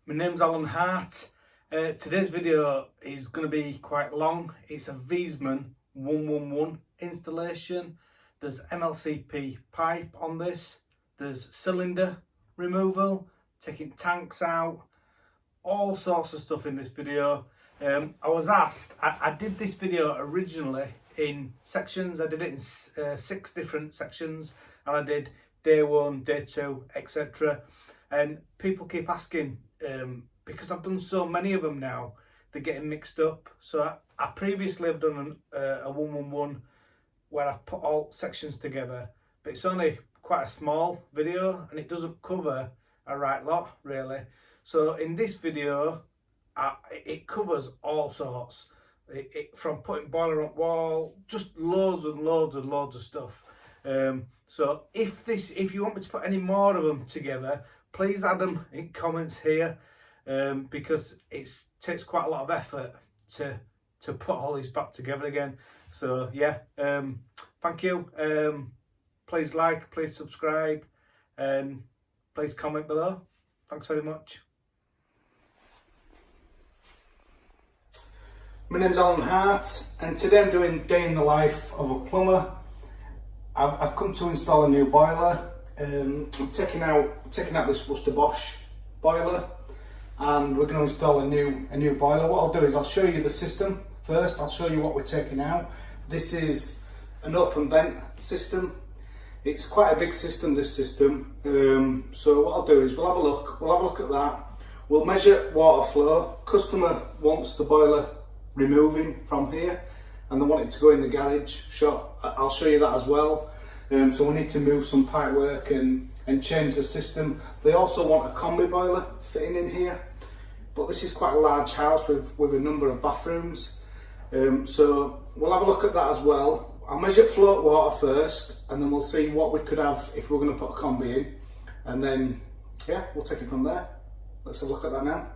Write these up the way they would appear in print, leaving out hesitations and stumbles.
My name's Alan Hart. Today's video is going to be quite long. It's a Viessmann 111 installation. There's MLCP pipe on this. There's cylinder removal, taking tanks out, all sorts of stuff in this video. I was asked, I did this video originally in sections. I did it in 6 different sections, and I did day 1, day 2, etc. And people keep asking, because I've done so many of them now, they're getting mixed up. So I previously have done a 111 where I've put all sections together, but it's only quite a small video and it doesn't cover a right lot really. So in this video, it covers all sorts, from putting boiler up wall, just loads and loads and loads of stuff. So if you want me to put any more of them together, please add them in comments here, because it takes quite a lot of effort to put all these back together again. So yeah, thank you. Please like, please subscribe, and please comment below. Thanks very much. My name's Alan Hart, and today I'm doing day in the life of a plumber. I've come to install a new boiler. I'm taking out this Worcester Bosch Boiler, and we're going to install a new boiler. What I'll do is I'll show you the system first. I'll show you what we're taking out. This is an open vent system. It's quite a big system, this system. So what I'll do is we'll have a look at that. We'll measure water flow. Customer wants the boiler removing from here, and they want it to go in the garage. I'll show you that as well. So we need to move some pipework and change the system. They also want a combi boiler fitting in here, but this is quite a large house with a number of bathrooms. So we'll have a look at that as well. I'll measure float water first, and then we'll see what we could have if we're going to put a combi in, and then yeah, we'll take it from there. Let's have a look at that now.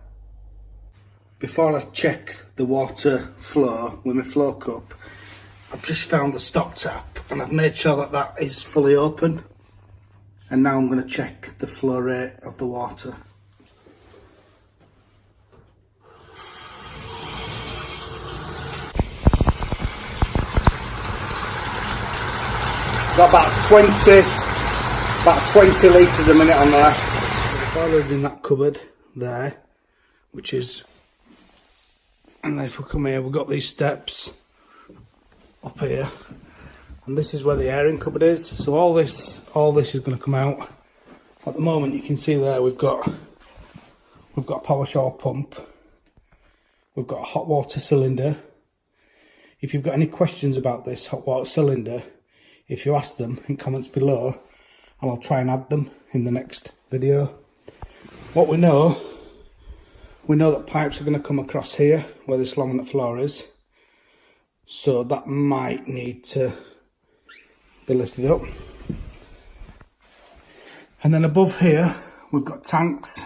Before I check the water flow with my flow cup, I've just found the stop tap and I've made sure that that is fully open, and now I'm going to check the flow rate of the water. Got about 20 litres a minute on there. The boiler's in that cupboard there, which is, and then if we come here, we've got these steps up here, and this is where the airing cupboard is. So all this is going to come out. At the moment, you can see there we've got a power shower pump, we've got a hot water cylinder. If you've got any questions about this hot water cylinder, if you ask them in comments below, and I'll try and add them in the next video. What we know that pipes are going to come across here where this laminate floor is, so that might need to be lifted up. And then above here we've got tanks,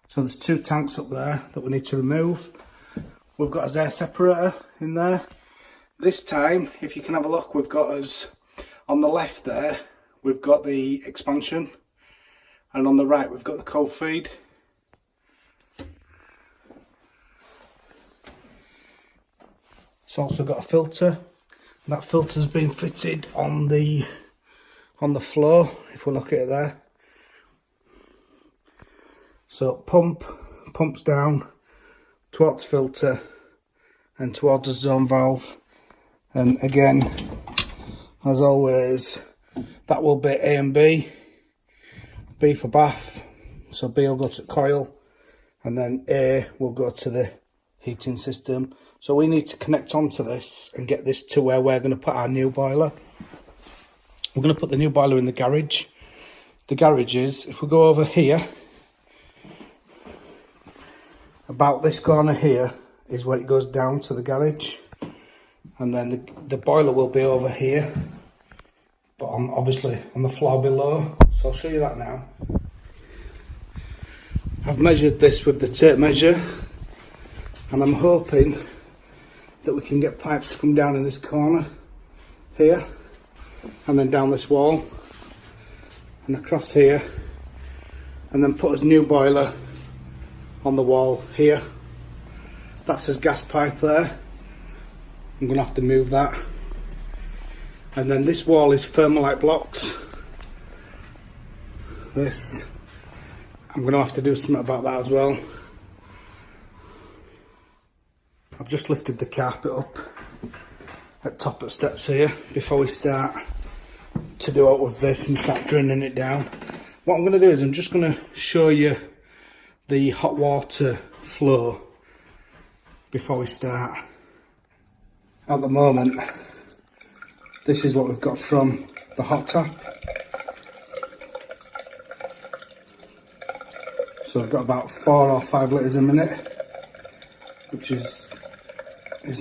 so there's 2 tanks up there that we need to remove. We've got a air separator in there. This time, if you can have a look, we've got us on the left there, we've got the expansion, and on the right we've got the cold feed. It's also got a filter. That filter's been fitted on the floor, if we look at it there. So pumps down towards filter and towards the zone valve. And again, as always, that will be A and B. B for bath, so B will go to coil, and then A will go to the heating system. So we need to connect onto this and get this to where we're going to put our new boiler. We're going to put the new boiler in the garage. The garage is, if we go over here, about this corner here is where it goes down to the garage, and then the boiler will be over here, but obviously on the floor below. So I'll show you that now. I've measured this with the tape measure, and I'm hoping that we can get pipes to come down in this corner here, and then down this wall and across here, and then put his new boiler on the wall here. That's his gas pipe there. I'm going to have to move that. And then this wall is thermalite blocks. This, I'm going to have to do something about that as well. I've just lifted the carpet up at top of the steps here before we start to do out with this and start draining it down. What I'm going to do is I'm just going to show you the hot water flow before we start. At the moment, this is what we've got from the hot tap. So I've got about 4 or 5 litres a minute, which is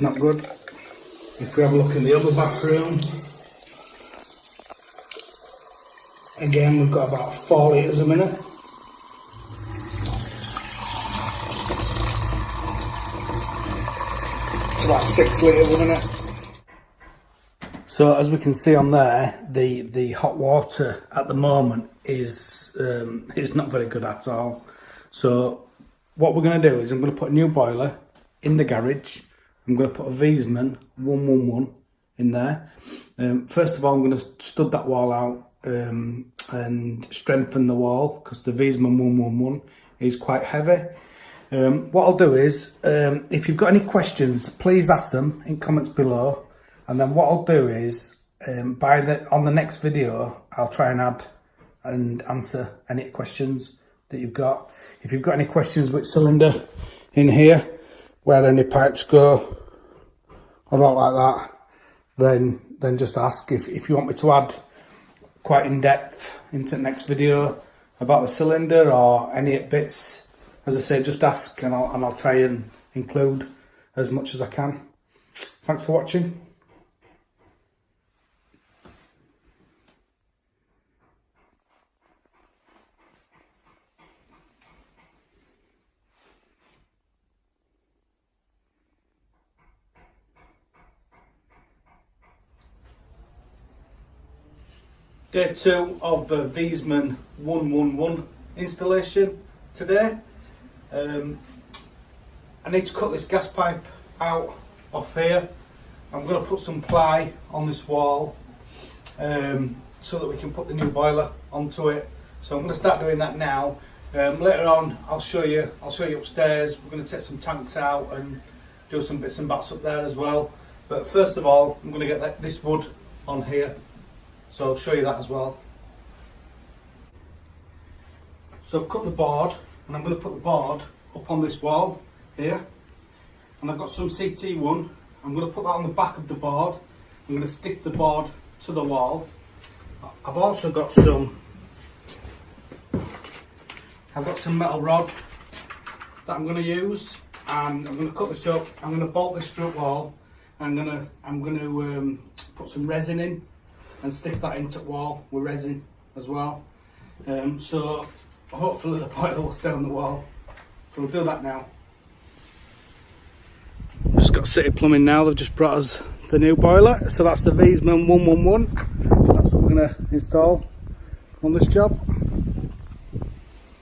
not good. If we have a look in the other bathroom, again we've got about 4 litres a minute. About 6 litres a minute. So as we can see on there, the hot water at the moment is not very good at all. So what we're going to do is I'm going to put a new boiler in the garage. I'm going to put a Viessmann 111 in there. First of all, I'm going to stud that wall out and strengthen the wall, because the Viessmann 111 is quite heavy. What I'll do is, if you've got any questions, please ask them in comments below, and then what I'll do is, on the next video, I'll try and add and answer any questions that you've got. If you've got any questions with cylinder in here, where any pipes go, or not like that, then just ask. If you want me to add quite in depth into the next video about the cylinder or any bits, as I say, just ask and I'll try and include as much as I can. Thanks for watching. Day 2 of the Viessmann 111 installation today. I need to cut this gas pipe out off here. I'm going to put some ply on this wall so that we can put the new boiler onto it. So I'm going to start doing that now. Later on I'll show you upstairs. We're going to take some tanks out and do some bits and bats up there as well. But first of all, I'm going to get this wood on here. So I'll show you that as well. So I've cut the board, and I'm going to put the board up on this wall here. And I've got some CT1. I'm going to put that on the back of the board. I'm going to stick the board to the wall. I've also got some metal rod that I'm going to use, and I'm going to cut this up. I'm going to bolt this through the wall. I'm going to put some resin in and stick that into the wall with resin as well. So hopefully the boiler will stay on the wall. So we'll do that now. Just got City Plumbing now. They've just brought us the new boiler. So that's the Viessmann 111. That's what we're going to install on this job.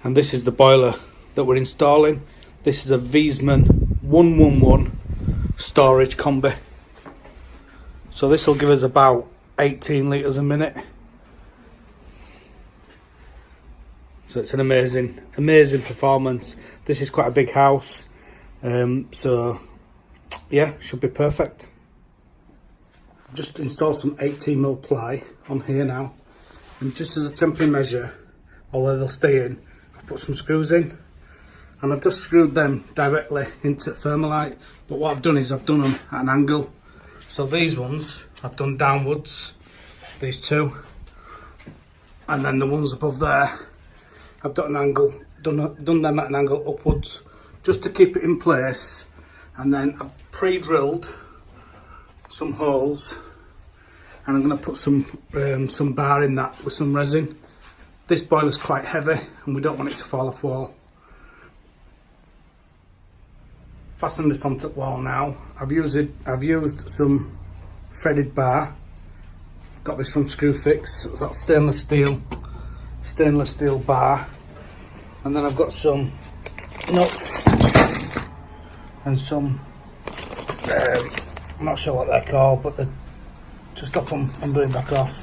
And this is the boiler that we're installing. This is a Viessmann 111 storage combi. So this will give us about 18 litres a minute. So it's an amazing performance. This is quite a big house, so yeah, should be perfect. I've just installed some 18mm ply on here now, and just as a temporary measure, although they'll stay in, I've put some screws in, and I've just screwed them directly into thermalite. But what I've done is I've done them at an angle. So these ones I've done downwards, these two, and then the ones above there I've done an angle, done them at an angle upwards, just to keep it in place. And then I've pre-drilled some holes, and I'm going to put some bar in that with some resin. This boiler's quite heavy, and we don't want it to fall off wall. Fasten this onto the wall now. I've used some threaded bar. Got this from Screwfix. That's stainless steel bar. And then I've got some nuts and some, I'm not sure what they're called, but they're to stop them from blowing back off.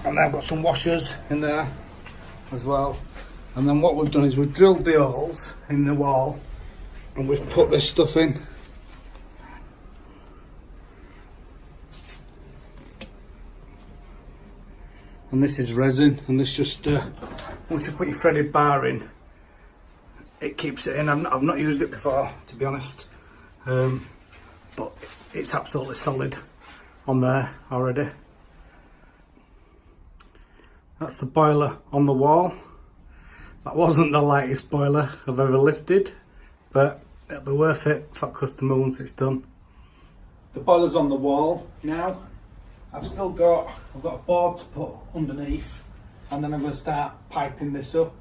And then I've got some washers in there as well. And then what we've done is we've drilled the holes in the wall and we've put this stuff in. And this is resin, and this just, once you put your threaded bar in, it keeps it in. I've not used it before, to be honest, but it's absolutely solid on there already. That's the boiler on the wall. That wasn't the lightest boiler I've ever lifted, but it'll be worth it for the customer once it's done. The boiler's on the wall now. I've got a board to put underneath, and then I'm going to start piping this up.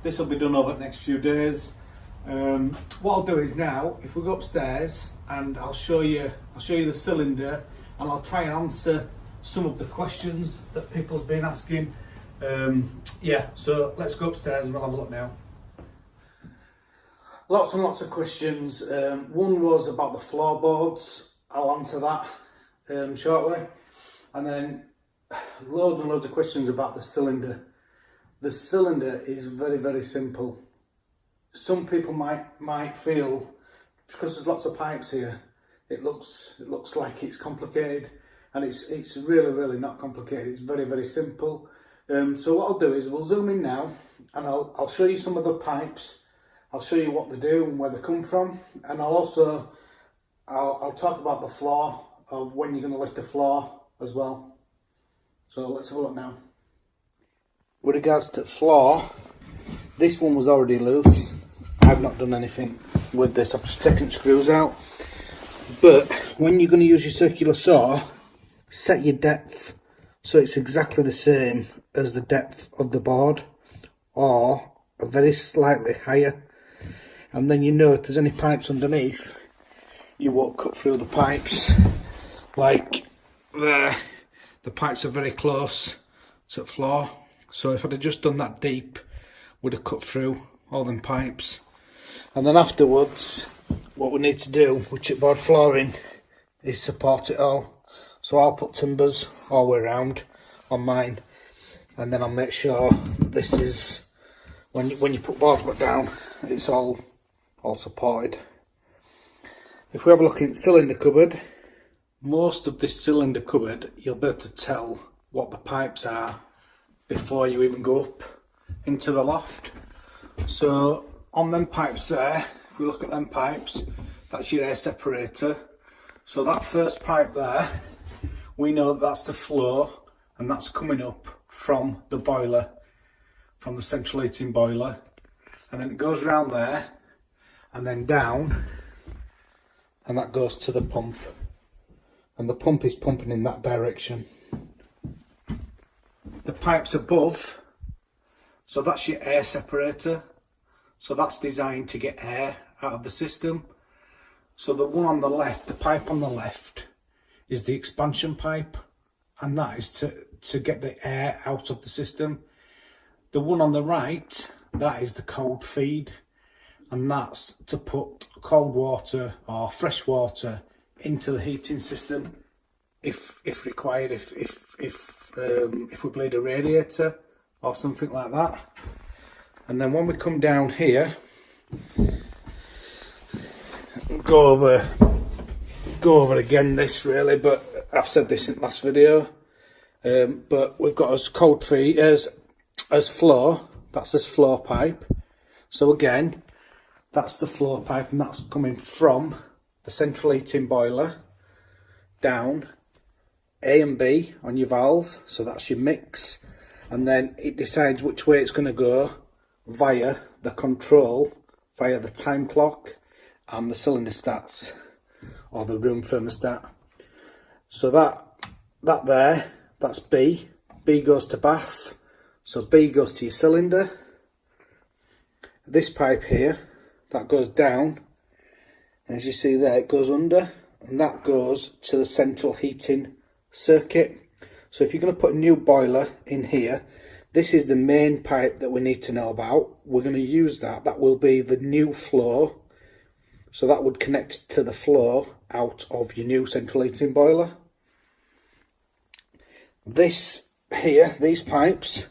This will be done over the next few days. What I'll do is now, if we go upstairs, and I'll show you the cylinder, and I'll try and answer some of the questions that people's been asking. Yeah, so let's go upstairs and we'll have a look now. Lots and lots of questions. One was about the floorboards. I'll answer that shortly. And then loads and loads of questions about the cylinder. The cylinder is very, very simple. Some people might feel, because there's lots of pipes here, it looks like it's complicated, and it's really, really not complicated. It's very, very simple. So what I'll do is we'll zoom in now, and I'll show you some of the pipes. I'll show you what they do and where they come from, and I'll talk about the floor, of when you're going to lift the floor as well. So let's have a look now. With regards to floor, this one was already loose. I've not done anything with this. I've just taken screws out. But when you're going to use your circular saw, set your depth so it's exactly the same as the depth of the board, or a very slightly higher. And then you know if there's any pipes underneath, you won't cut through the pipes. Like there, the pipes are very close to the floor, so if I'd have just done that deep, would have cut through all them pipes. And then afterwards, what we need to do with chipboard flooring is support it all. So I'll put timbers all the way around on mine, and then I'll make sure that this is, when you put boards back down, it's all supported. If we have a look in the cylinder cupboard, most of this cylinder cupboard, you'll be able to tell what the pipes are before you even go up into the loft. So on them pipes there, if we look at them pipes, that's your air separator. So that first pipe there, we know that that's the flow, and that's coming up from the boiler, from the central heating boiler, and then it goes around there and then down, and that goes to the pump. And the pump is pumping in that direction. The pipes above, so that's your air separator. So that's designed to get air out of the system. So the one on the left, the pipe on the left, is the expansion pipe, and that is to get the air out of the system. The one on the right, that is the cold feed, and that's to put cold water or fresh water into the heating system, if required, if we bleed a radiator or something like that. And then when we come down here, go over again this really, but I've said this in the last video, but we've got as cold feed as flow. That's this flow pipe. So again, that's the flow pipe, and that's coming from the central heating boiler down A and B on your valve, so that's your mix, and then it decides which way it's going to go via the control, via the time clock and the cylinder stats, or the room thermostat. So that there, that's B. B goes to bath, so B goes to your cylinder. This pipe here, that goes down, and as you see there, it goes under, and that goes to the central heating circuit. So if you're going to put a new boiler in here, This is the main pipe that we need to know about. We're going to use that. That will be the new flow. So that would connect to the flow out of your new central heating boiler. This here, these pipes,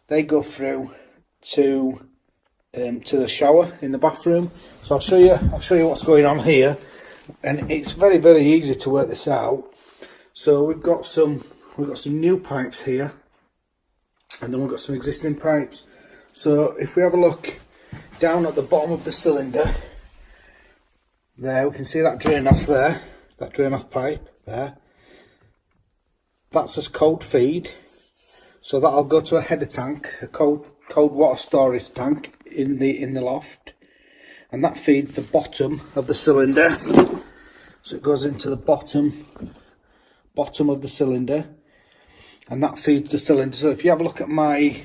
they go through to the shower in the bathroom. So I'll show you what's going on here, and it's very, very easy to work this out. So we've got some new pipes here, and then we've got some existing pipes. So if we have a look down at the bottom of the cylinder, there we can see that drain off there, that drain off pipe there. That's just cold feed. So that'll go to a header tank, a cold water storage tank in the loft, and that feeds the bottom of the cylinder. So it goes into the bottom of the cylinder, and that feeds the cylinder. So if you have a look at my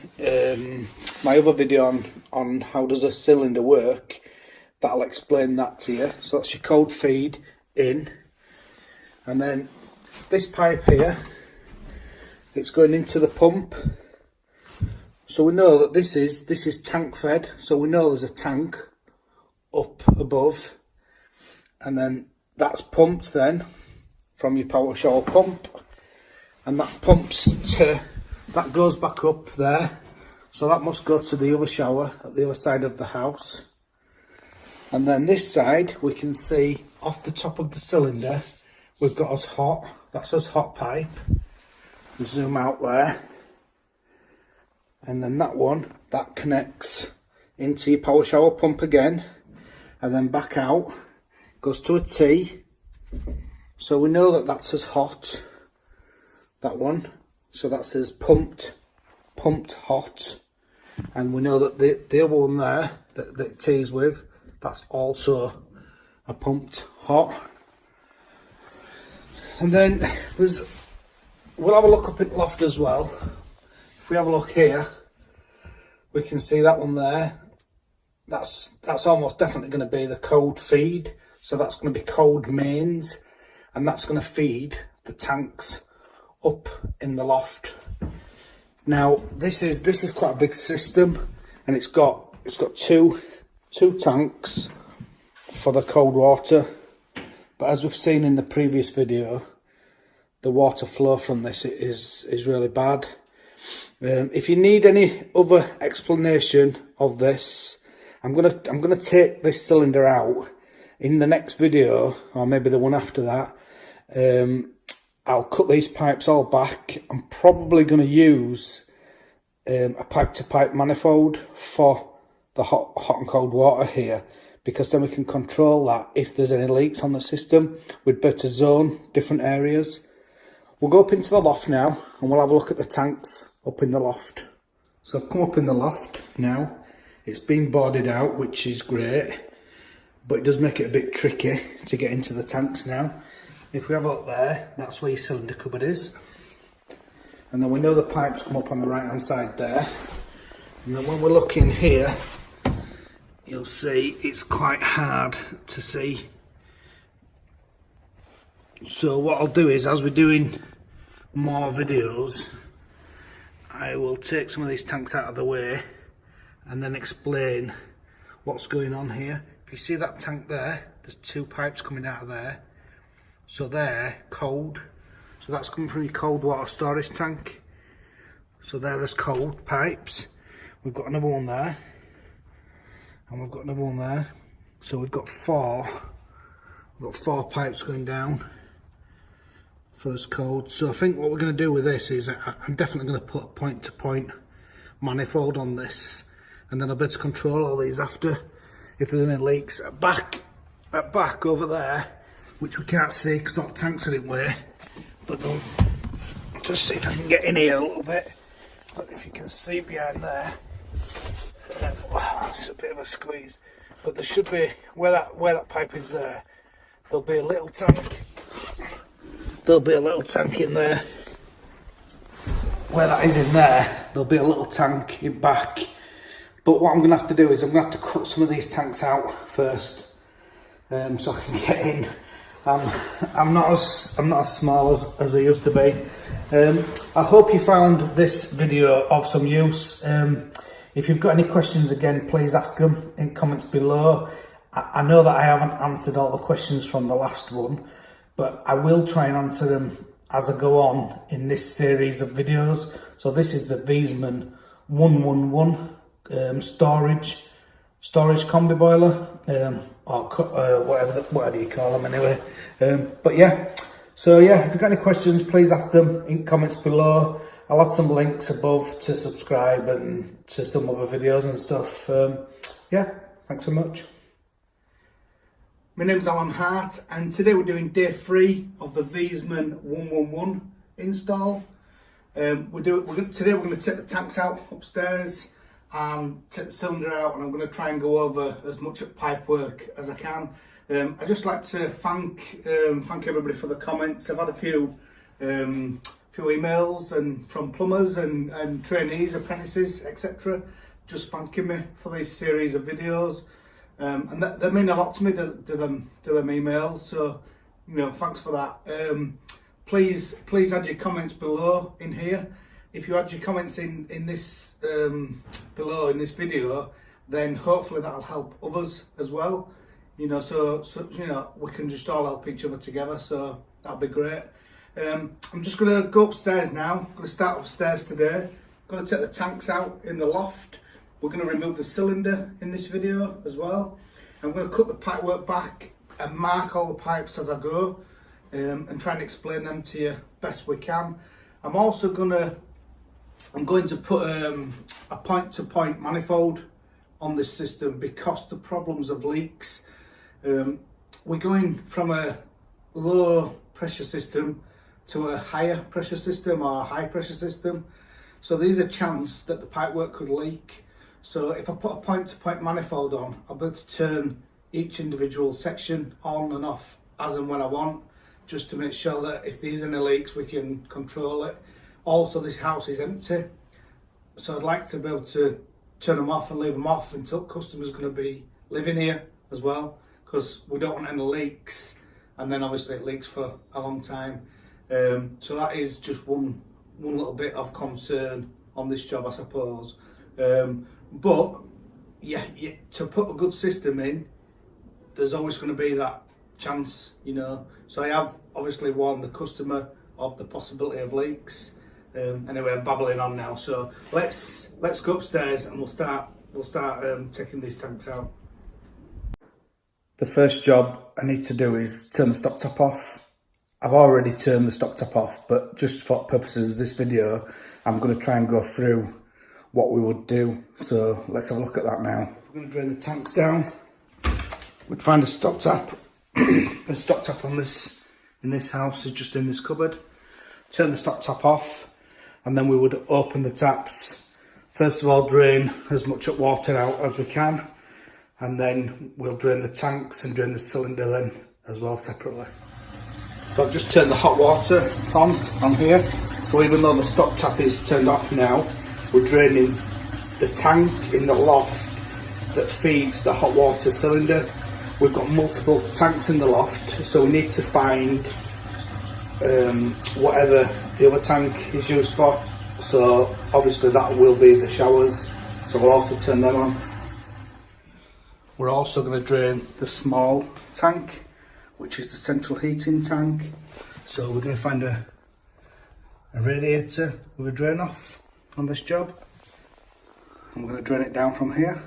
my other video on how does a cylinder work, that'll explain that to you. So that's your cold feed in, and then this pipe here, it's going into the pump. So we know that this is tank fed, so we know there's a tank up above, and then that's pumped then from your power shower pump, and that goes back up there, so that must go to the other shower at the other side of the house. And then this side, we can see off the top of the cylinder, we've got us hot, that's us hot pipe. We zoom out there, and then that one, that connects into your power shower pump again, and then back out, goes to a T. So we know that that's as hot, that one. So that says pumped hot, and we know that the other one there that it T's with, that's also a pumped hot. And then we'll have a look up in the loft as well. If we have a look here, we can see that one there. That's almost definitely going to be the cold feed. So that's going to be cold mains, and that's going to feed the tanks up in the loft. Now this is quite a big system, and it's got two tanks for the cold water. But as we've seen in the previous video, the water flow from this is really bad. If you need any other explanation of this, I'm gonna take this cylinder out in the next video, or maybe the one after that. I'll cut these pipes all back. I'm probably going to use a pipe-to-pipe manifold for the hot and cold water here, because then we can control that. If there's any leaks on the system, we'd better zone different areas. We'll go up into the loft now, and we'll have a look at the tanks up in the loft. So I've come up in the loft now. It's been boarded out, which is great, but it does make it a bit tricky to get into the tanks now. If we have a look there, that's where your cylinder cupboard is. And then we know the pipes come up on the right hand side there. And then when we're looking here, you'll see it's quite hard to see. So what I'll do is, as we're doing more videos, I will take some of these tanks out of the way and then explain what's going on here. If you see that tank there, there's two pipes coming out of there. So they're cold. So that's coming from your cold water storage tank. So they're as cold pipes. We've got another one there, and we've got another one there. So we've got four pipes going down for as cold. So I think what we're going to do with this is I'm definitely going to put a point-to-point manifold on this, and then I'll be able to control all these after. If there's any leaks at back over there, which we can't see because all the tanks are in the way, but they'll just see if I can get in here a little bit. But if you can see behind there, it's a bit of a squeeze. But there should be, where that pipe is there, there'll be a little tank. There'll be a little tank in there. Where that is in there, there'll be a little tank in back. But what I'm going to have to do is I'm going to have to cut some of these tanks out first, so I can get in. I'm not as small as I used to be. I hope you found this video of some use. If you've got any questions, again, please ask them in comments below. I know that I haven't answered all the questions from the last one, but I will try and answer them as I go on in this series of videos. So this is the Viessmann 111 storage combi boiler, or whatever you call them anyway. But yeah, so yeah, if you've got any questions, please ask them in comments below. I'll add some links above to subscribe and to some other videos and stuff. Yeah, thanks so much. My name's Alan Hart, and today we're doing day 3 of the Viessmann 111 install. Today we're going to take the tanks out upstairs and take the cylinder out, and I'm going to try and go over as much at pipework as I can. I'd just like to thank everybody for the comments. I've had a few emails and from plumbers and trainees, apprentices, etc. just thanking me for this series of videos. And that mean a lot to me, to them emails, so you know, thanks for that. Please add your comments below in here. If you add your comments in this below in this video, then hopefully that'll help others as well, you know, so you know, we can just all help each other together, so that'll be great. I'm just going to go upstairs now. I'm going to start upstairs today. I'm going to take the tanks out in the loft. We're going to remove the cylinder in this video as well. I'm going to cut the pipework back and mark all the pipes as I go, and try and explain them to you best we can. I'm going to put a point-to-point manifold on this system because the problems of leaks. We're going from a low pressure system to a higher pressure system or a high pressure system. So there's a chance that the pipework could leak. So if I put a point-to-point manifold on, I'll be able to turn each individual section on and off as and when I want, just to make sure that if there's any leaks, we can control it. Also, this house is empty, so I'd like to be able to turn them off and leave them off until customers are going to be living here as well, because we don't want any leaks, and then obviously it leaks for a long time. So that is just one little bit of concern on this job, I suppose. But yeah, to put a good system in, there's always going to be that chance, you know. So I have obviously warned the customer of the possibility of leaks. Anyway, I'm babbling on now, so let's go upstairs and we'll start taking these tanks out. The first job I need to do is turn the stoptop off. I've already turned the stoptop off, but just for purposes of this video, I'm going to try and go through what we would do. So let's have a look at that now. We're going to drain the tanks down. We'd find a stoptap. The stoptap in this house is just in this cupboard. Turn the stoptap off, and then we would open the taps. First of all, drain as much water out as we can, and then we'll drain the tanks and drain the cylinder then as well separately. So I've just turned the hot water on here. So even though the stoptap is turned off now, we're draining the tank in the loft that feeds the hot water cylinder. We've got multiple tanks in the loft, so we need to find whatever the other tank is used for. So obviously that will be the showers, so we'll also turn them on. We're also going to drain the small tank, which is the central heating tank. So we're going to find a radiator with a drain off on this job. I'm going to drain it down from here.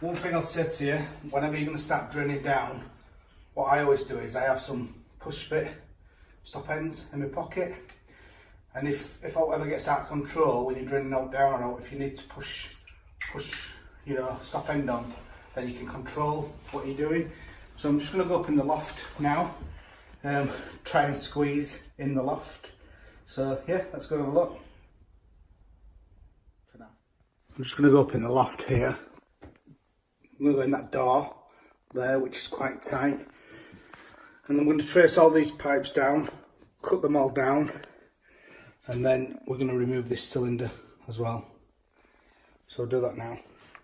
One thing I'll say to you, whenever you're going to start draining down, what I always do is I have some push fit stop ends in my pocket, and if it ever gets out of control when you're draining out down, or if you need to push you know, stop end on, then you can control what you're doing. So I'm just going to go up in the loft now, try and squeeze in the loft. So yeah, let's go and have a look. For now, I'm just going to go up in the loft here. I'm going to go in that door there, which is quite tight, and I'm going to trace all these pipes down, cut them all down, and then we're going to remove this cylinder as well. So we'll do that now.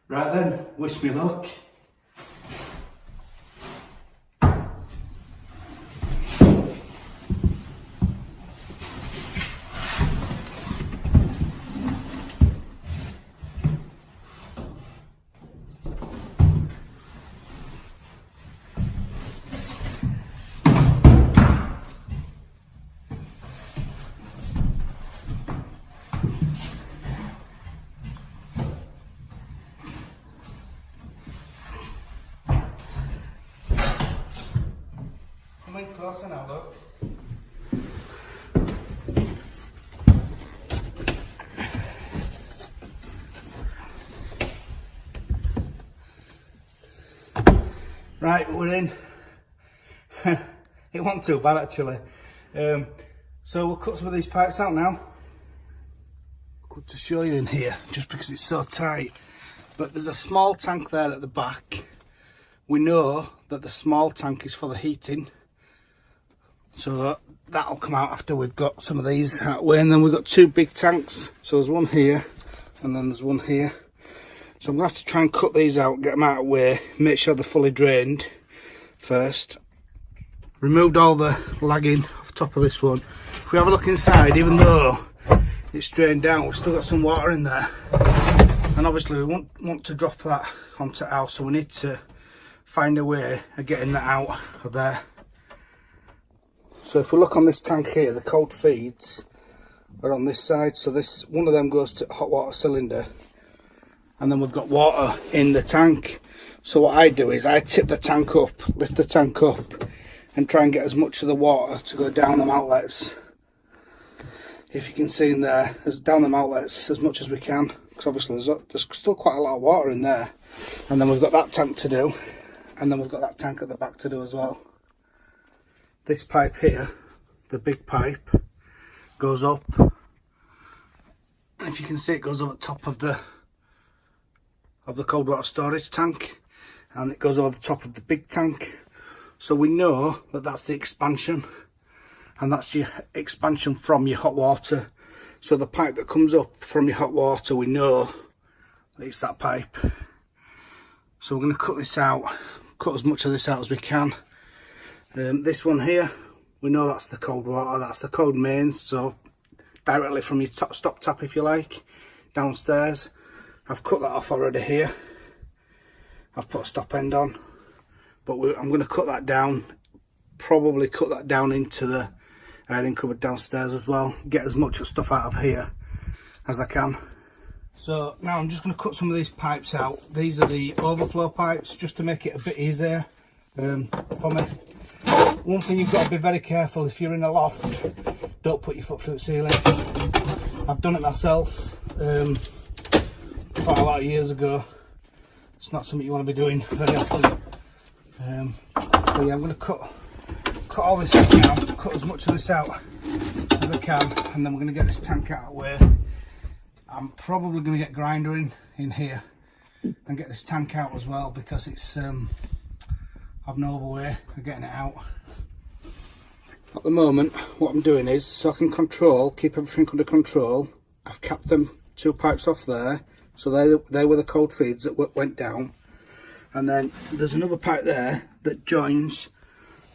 Right then, wish me luck. Come in closer now, look. Right, we're in. It wasn't too bad actually. So we'll cut some of these pipes out now. Good to show you in here, just because it's so tight. But there's a small tank there at the back. We know that the small tank is for the heating. So that'll come out after we've got some of these out of the way. And then we've got two big tanks. So there's one here and then there's one here. So I'm going to have to try and cut these out, get them out of the way, make sure they're fully drained first. Removed all the lagging off the top of this one. If we have a look inside, even though it's drained out, we've still got some water in there. And obviously we won't want to drop that onto our house, so we need to find a way of getting that out of there. So if we look on this tank here, the cold feeds are on this side. So this, one of them goes to hot water cylinder, and then we've got water in the tank. So what I do is I tip the tank up, lift the tank up, and try and get as much of the water to go down them outlets. If you can see in there, as down them outlets as much as we can, because obviously there's still quite a lot of water in there. And then we've got that tank to do, and then we've got that tank at the back to do as well. This pipe here, the big pipe, goes up, and if you can see, it goes over the top of the cold water storage tank, and it goes over the top of the big tank. So we know that that's the expansion, and that's your expansion from your hot water. So the pipe that comes up from your hot water, we know that it's that pipe. So we're going to cut this out, cut as much of this out as we can. This one here, we know that's the cold water, that's the cold mains, so directly from your stop tap, if you like, downstairs. I've cut that off already here. I've put a stop end on, but I'm going to cut that down, probably cut that down into the airing cupboard downstairs as well, get as much stuff out of here as I can. So now I'm just going to cut some of these pipes out. These are the overflow pipes, just to make it a bit easier for me. One thing you've got to be very careful, if you're in a loft, don't put your foot through the ceiling. I've done it myself quite a lot of years ago. It's not something you want to be doing very often. So yeah, I'm going to cut all this out now, cut as much of this out as I can, and then we're going to get this tank out of the way. I'm probably going to get grinder in here and get this tank out as well, because it's I've no other way of getting it out. At the moment, what I'm doing is, so I can keep everything under control, I've capped them two pipes off there, so they were the cold feeds that went down, and then there's another pipe there that joins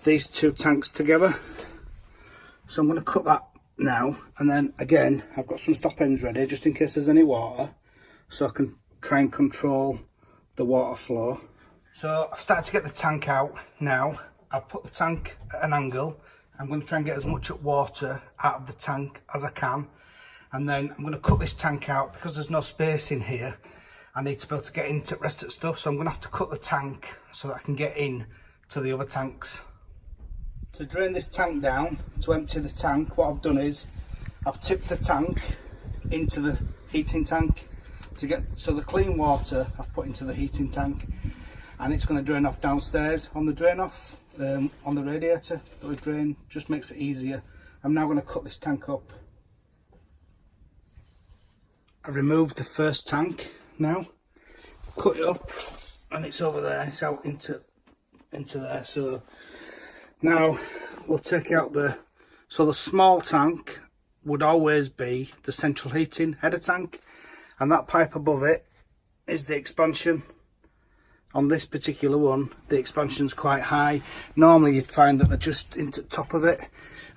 these two tanks together. So I'm going to cut that now, and then again I've got some stop ends ready just in case there's any water, so I can try and control the water flow. So I've started to get the tank out now. I've put the tank at an angle. I'm going to try and get as much water out of the tank as I can, and then I'm going to cut this tank out because there's no space in here. I need to be able to get into the rest of the stuff, so I'm going to have to cut the tank so that I can get in to the other tanks. To drain this tank down, to empty the tank, what I've done is I've tipped the tank into the heating tank to get, so the clean water I've put into the heating tank, and it's going to drain off downstairs on the drain off on the radiator that we drain, just makes it easier. I'm now going to cut this tank up. I've removed the first tank now, cut it up, and it's over there, it's out into there. So now we'll take out the small tank would always be the central heating header tank, and that pipe above it is the expansion. On this particular one, the expansion's quite high. Normally you'd find that they're just into the top of it,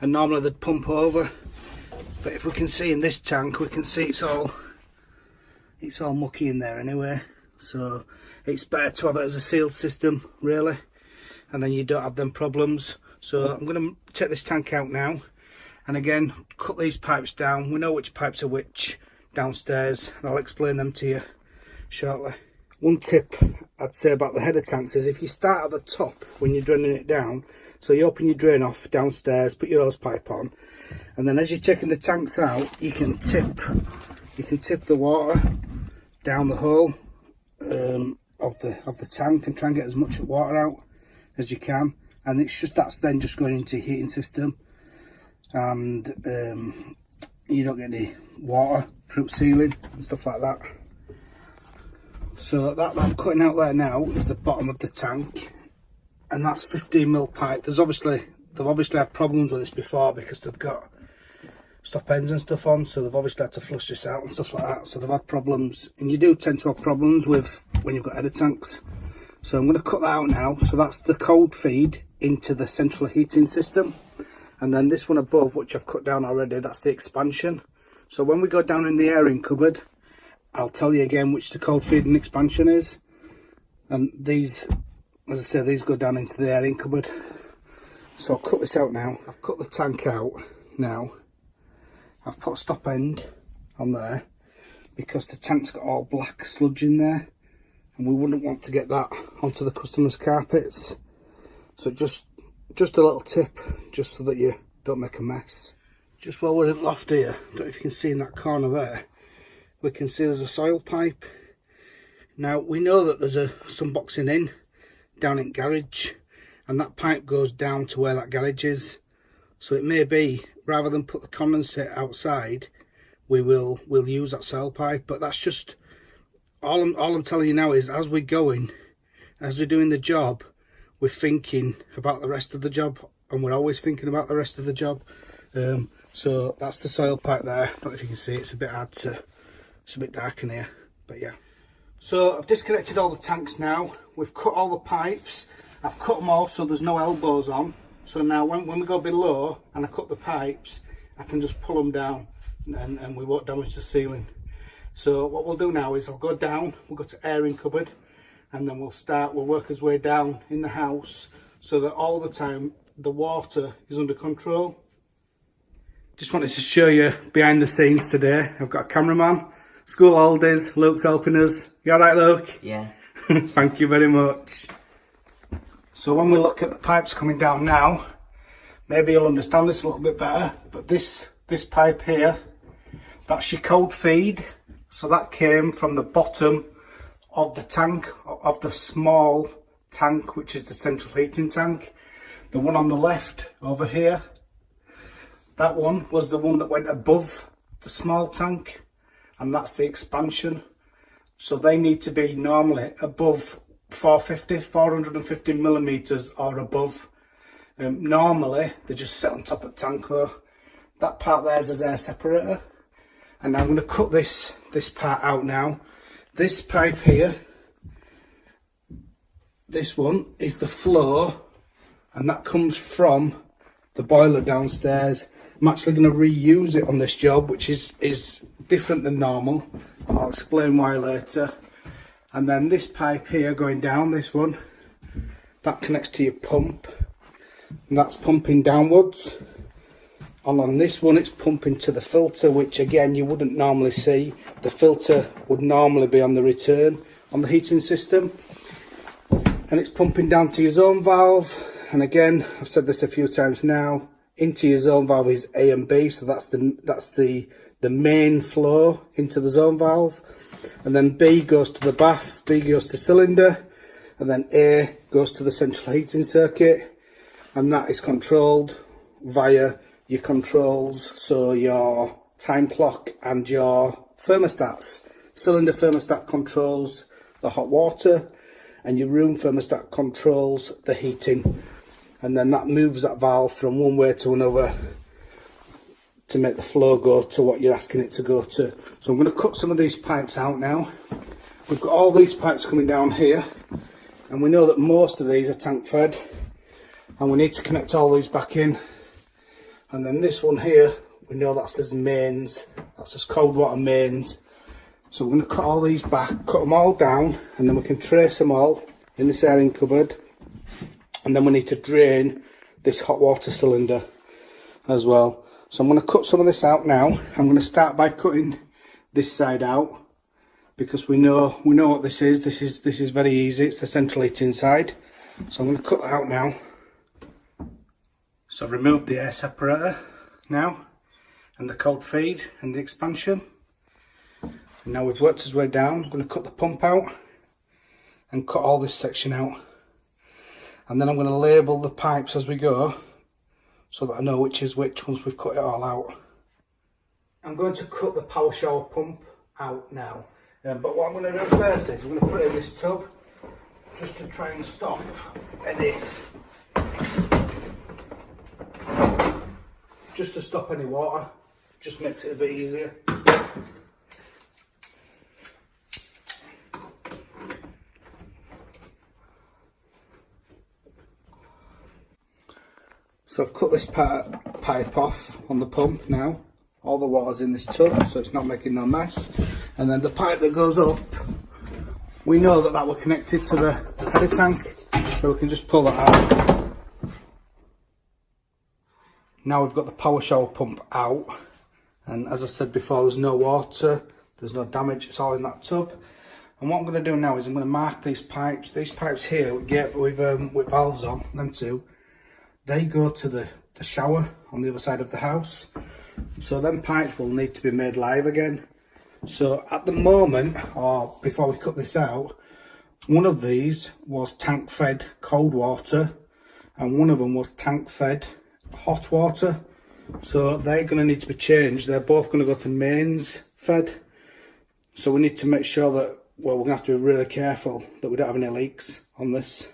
and normally they'd pump over. But if we can see in this tank, we can see it's all mucky in there anyway. So it's better to have it as a sealed system, really, and then you don't have them problems. So I'm going to take this tank out now, and again cut these pipes down. We know which pipes are which downstairs, and I'll explain them to you shortly. One tip I'd say about the header tanks is if you start at the top when you're draining it down, so you open your drain off downstairs, put your hose pipe on, and then as you're taking the tanks out, you can tip the water down the hole of the tank and try and get as much water out as you can. And that's then just going into your heating system, and you don't get any water through sealing and stuff like that. So that I'm cutting out there now is the bottom of the tank, and that's 15mm pipe. They've obviously had problems with this before because they've got stop ends and stuff on, so they've obviously had to flush this out and stuff like that. So they've had problems, and you do tend to have problems with when you've got header tanks. So I'm going to cut that out now. So that's the cold feed into the central heating system, and then this one above, which I've cut down already, that's the expansion. So when we go down in the airing cupboard, I'll tell you again which the cold feed and expansion is. And these, as I say, these go down into the airing cupboard. So I'll cut this out now. I've cut the tank out now. I've put a stop end on there because the tank's got all black sludge in there, and we wouldn't want to get that onto the customer's carpets. So just a little tip, just so that you don't make a mess. Just while we're in the loft here, I don't know if you can see in that corner there, we can see there's a soil pipe. Now we know that there's some boxing in down in garage, and that pipe goes down to where that garage is. So it may be, rather than put the condensate outside, we'll use that soil pipe. But that's just all I'm telling you now is, as we're doing the job, we're thinking about the rest of the job, and we're always thinking about the rest of the job. So that's the soil pipe there. I don't know if you can see, it's a bit hard to, it's a bit dark in here, but yeah. So I've disconnected all the tanks now. We've cut all the pipes. I've cut them all so there's no elbows on. So now when we go below and I cut the pipes, I can just pull them down, and we won't damage the ceiling. So what we'll do now is I'll go down, we'll go to airing cupboard, and then we'll work our way down in the house so that all the time the water is under control. Just wanted to show you behind the scenes today. I've got a cameraman, school holidays, Luke's helping us. You alright, Luke? Yeah. Thank you very much. So when we look at the pipes coming down now, maybe you'll understand this a little bit better, but this pipe here, that's your cold feed. So that came from the bottom of the tank, of the small tank, which is the central heating tank. The one on the left over here, that one was the one that went above the small tank, and that's the expansion. So they need to be normally above 450 millimeters or above. Normally they just sit on top of the tank though. That part there is air separator, and I'm going to cut this part out now. This pipe here, this one is the flow, and that comes from the boiler downstairs. I'm actually going to reuse it on this job, which is different than normal. I'll explain why later. And then this pipe here going down, this one, that connects to your pump, and that's pumping downwards. And on this one it's pumping to the filter, which again you wouldn't normally see. The filter would normally be on the return on the heating system, and it's pumping down to your zone valve. And again, I've said this a few times now, into your zone valve is A and B, so that's the main flow into the zone valve. And then B goes to the bath, B goes to cylinder, and then A goes to the central heating circuit, and that is controlled via your controls, so your time clock and your thermostats. Cylinder thermostat controls the hot water, and your room thermostat controls the heating, and then that moves that valve from one way to another to make the flow go to what you're asking it to go to. So I'm going to cut some of these pipes out now, we've got all these pipes coming down here, and we know that most of these are tank fed, and we need to connect all these back in. And then this one here, we know that's as mains, that's as cold water mains. So we're going to cut all these back, cut them all down, and then we can trace them all in this airing cupboard. And then we need to drain this hot water cylinder as well. So I'm going to cut some of this out now. I'm going to start by cutting this side out, because we know what this is. This is very easy. It's the central heating side. So I'm going to cut that out now. So I've removed the air separator now, and the cold feed and the expansion. And now we've worked his way down. I'm going to cut the pump out and cut all this section out. And then I'm going to label the pipes as we go, so that I know which is which once we've cut it all out. I'm going to cut the power shower pump out now. But what I'm going to do first is I'm going to put it in this tub, just to try and stop any water. Just makes it a bit easier. So I've cut this pipe off on the pump now. All the water's in this tub, so it's not making no mess. And then the pipe that goes up, we know that we're connected to the header tank, so we can just pull that out. Now we've got the power shower pump out, and as I said before, there's no water, there's no damage, it's all in that tub. And what I'm going to do now is I'm going to mark these pipes. These pipes here with valves on, them two, they go to the shower on the other side of the house. So them pipes will need to be made live again. So at the moment, or before we cut this out, one of these was tank fed cold water, and one of them was tank fed hot water. So they're going to need to be changed. They're both going to go to mains fed. So we need to make sure that, well, we're going to have to be really careful that we don't have any leaks on this.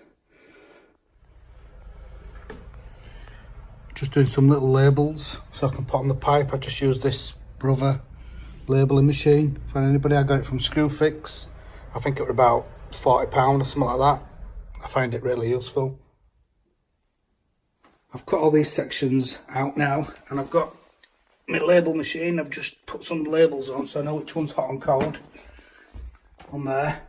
Just doing some little labels so I can put on the pipe. I just use this Brother labelling machine. For anybody, I got it from Screwfix. I think it was about £40 or something like that. I find it really useful. I've cut all these sections out now, and I've got my label machine. I've just put some labels on so I know which one's hot and cold on there.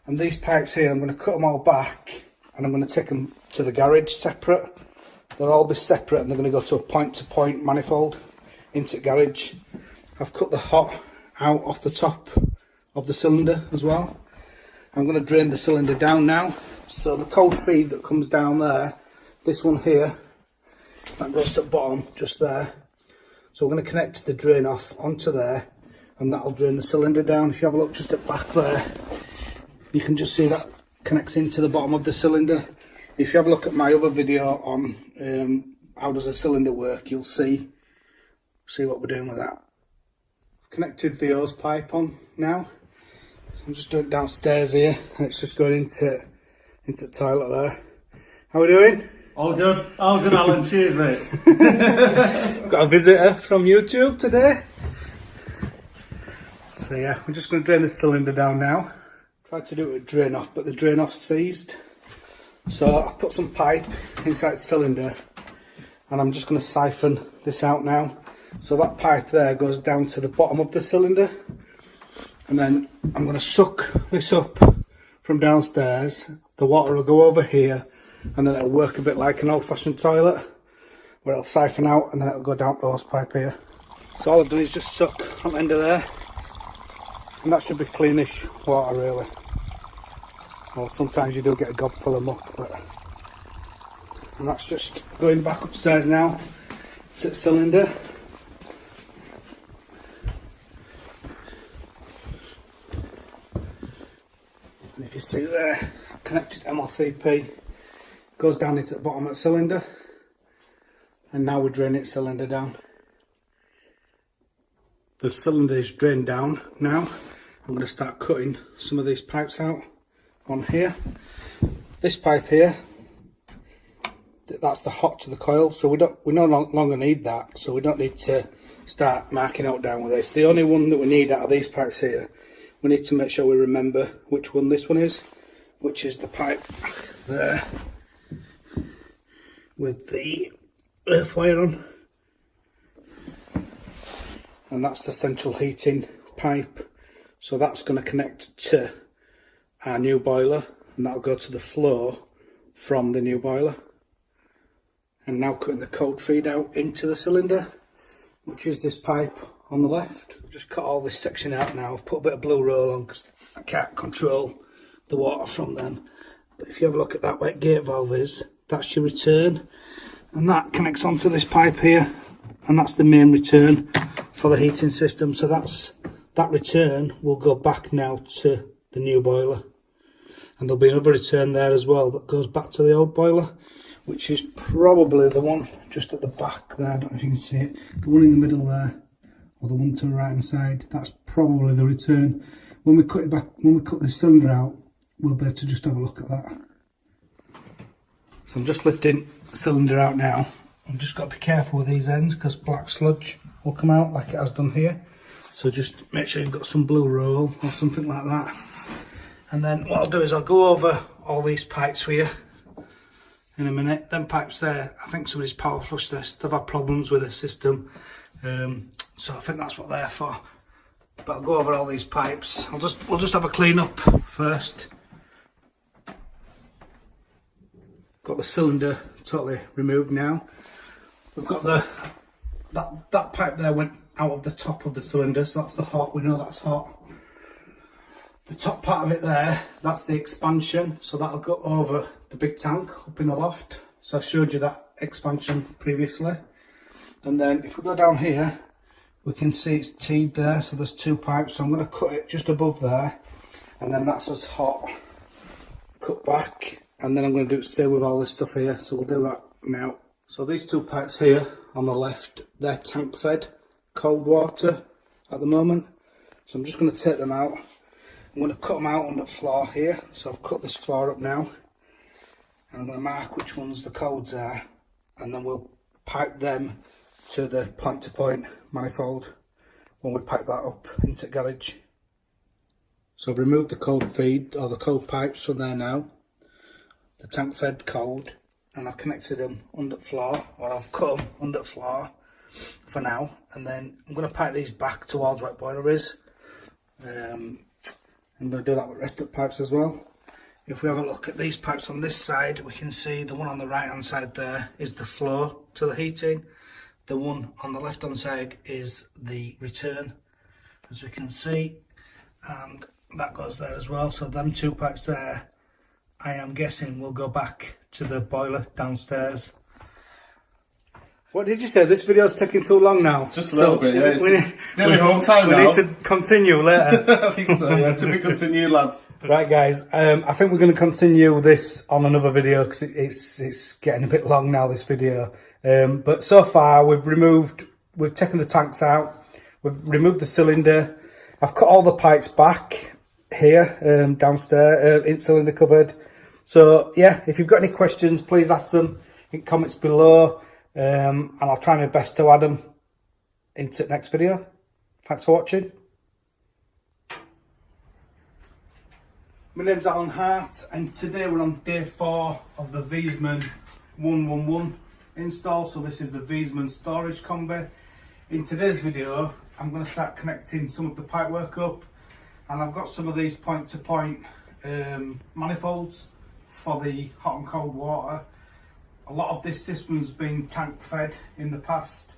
And these pipes here, I'm going to cut them all back, and I'm going to take them to the garage separate. They'll all be separate, and they're going to go to a point-to-point manifold into the garage. I've cut the hot out off the top of the cylinder as well. I'm going to drain the cylinder down now. So the cold feed that comes down there, this one here, that goes to the bottom just there. So we're going to connect the drain off onto there, and that'll drain the cylinder down. If you have a look just at back there, you can just see that connects into the bottom of the cylinder. If you have a look at my other video on how does a cylinder work, you'll see what we're doing with that. I've connected the hose pipe on now. I'm just doing it downstairs here, and it's just going into the toilet there. How are we doing? All good, Alan. Cheers, mate. Got a visitor from YouTube today. So yeah, we're just going to drain the cylinder down now. Tried to do it with drain off, but the drain off seized. So I've put some pipe inside the cylinder, and I'm just going to siphon this out now. So that pipe there goes down to the bottom of the cylinder, and then I'm going to suck this up from downstairs. The water will go over here, and then it'll work a bit like an old-fashioned toilet, where it'll siphon out and then it'll go down the hose pipe here. So all I've done is just suck on the end of there, and that should be cleanish water really. Well, sometimes you do get a gob full of muck, and that's just going back upstairs now to the cylinder. And if you see there, connected MLCP, goes down into the bottom of the cylinder, and now we're draining the cylinder down. The cylinder is drained down now. I'm going to start cutting some of these pipes out on here. This pipe here, that's the hot to the coil, so we no longer need that, so we don't need to start marking out down with this. The only one that we need out of these pipes here, we need to make sure we remember which one this one is, which is the pipe there with the earth wire on, and that's the central heating pipe. So that's going to connect to our new boiler, and that'll go to the floor from the new boiler. And now cutting the cold feed out into the cylinder, which is this pipe on the left. I've just cut all this section out now. I've put a bit of blue roll on because I can't control the water from them. But if you have a look at that where gate valve is, that's your return, and that connects onto this pipe here, and that's the main return for the heating system. So that return will go back now to the new boiler, and there'll be another return there as well that goes back to the old boiler, which is probably the one just at the back there. I don't know if you can see it, the one in the middle there, or the one to the right hand side. That's probably the return. When we cut it back, when we cut this cylinder out, we'll be able to just have a look at that. So I'm just lifting the cylinder out now. I've just got to be careful with these ends because black sludge will come out like it has done here. So just make sure you've got some blue roll or something like that. And then what I'll do is I'll go over all these pipes for you in a minute. Them pipes there, I think somebody's power flushed this. They've had problems with the system, so I think that's what they're for. But I'll go over all these pipes. We'll just have a clean up first. Got the cylinder totally removed now. We've got that pipe there went out of the top of the cylinder, so that's the hot. We know that's hot. The top part of it there, that's the expansion, so that'll go over the big tank up in the loft. So I showed you that expansion previously. And then if we go down here, we can see it's teed there, so there's two pipes. So I'm going to cut it just above there, and then that's as hot. Cut back, and then I'm going to do it same with all this stuff here, so we'll do that now. So these two pipes here on the left, they're tank fed cold water at the moment. So I'm just going to take them out. I'm going to cut them out on the floor here. So I've cut this floor up now, and I'm going to mark which ones the codes are, and then we'll pipe them to the point-to-point manifold when we pipe that up into the garage. So I've removed the cold feed, or the cold pipes from there now, the tank fed cold, and I've connected them under the floor, or I've cut them under the floor for now, and then I'm going to pipe these back towards where the boiler is. I'm going to do that with the rest of the pipes as well. If we have a look at these pipes on this side, we can see the one on the right hand side there is the flow to the heating. The one on the left hand side is the return, as we can see, and that goes there as well. So them two pipes there, I am guessing, will go back to the boiler downstairs. What did you say? This video's taking too long now. Just a little bit, yeah. It's nearly home time now. We need to continue later. I think so, yeah. To be continued, lads. Right, guys. I think we're going to continue this on another video because it's getting a bit long now, this video. But so far, we've taken the tanks out. We've removed the cylinder. I've cut all the pipes back here, downstairs, in cylinder cupboard. So, yeah, if you've got any questions, please ask them in comments below. And I'll try my best to add them into the next video. Thanks for watching. My name's Alan Hart, and today we're on day 4 of the Viessmann 111 install. So this is the Viessmann storage combi. In today's video, I'm going to start connecting some of the pipework up, and I've got some of these point-to-point manifolds for the hot and cold water. A lot of this system's been tank fed in the past,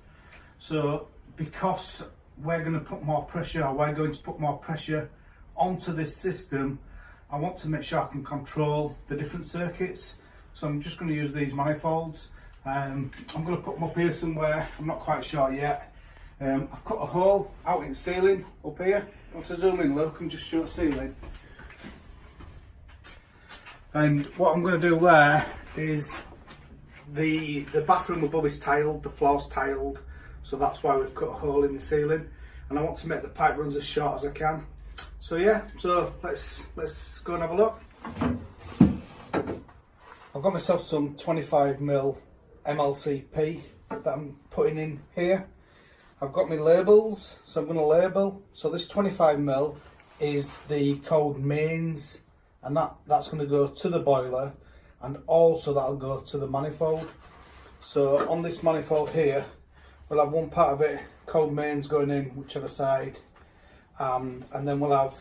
so because we're going to put more pressure onto this system, I want to make sure I can control the different circuits. So I'm just going to use these manifolds. I'm going to put them up here somewhere, I'm not quite sure yet. I've cut a hole out in the ceiling up here. I want to zoom in, look, and just show the ceiling. And what I'm going to do there is the bathroom above is tiled, the floor's tiled, so that's why we've cut a hole in the ceiling, and I want to make the pipe runs as short as I can. So yeah, so let's go and have a look. I've got myself some 25mm MLCP that I'm putting in here. I've got my labels, so I'm going to label. So this 25mm is the cold mains, and that's going to go to the boiler, and also that'll go to the manifold. So on this manifold here, we'll have one part of it cold mains going in whichever side, and then we'll have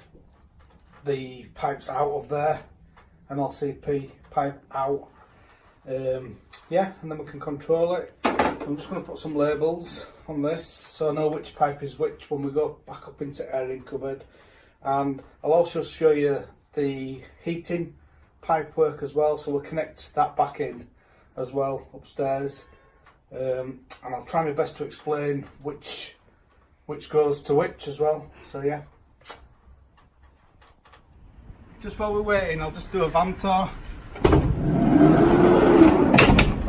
the pipes out of there, MLCP pipe out. Yeah, and then we can control it. I'm just going to put some labels on this so I know which pipe is which when we go back up into airing cupboard. And I'll also show you the heating pipework as well, so we'll connect that back in as well upstairs. And I'll try my best to explain which goes to which as well. So yeah. Just while we're waiting, I'll just do a van tour.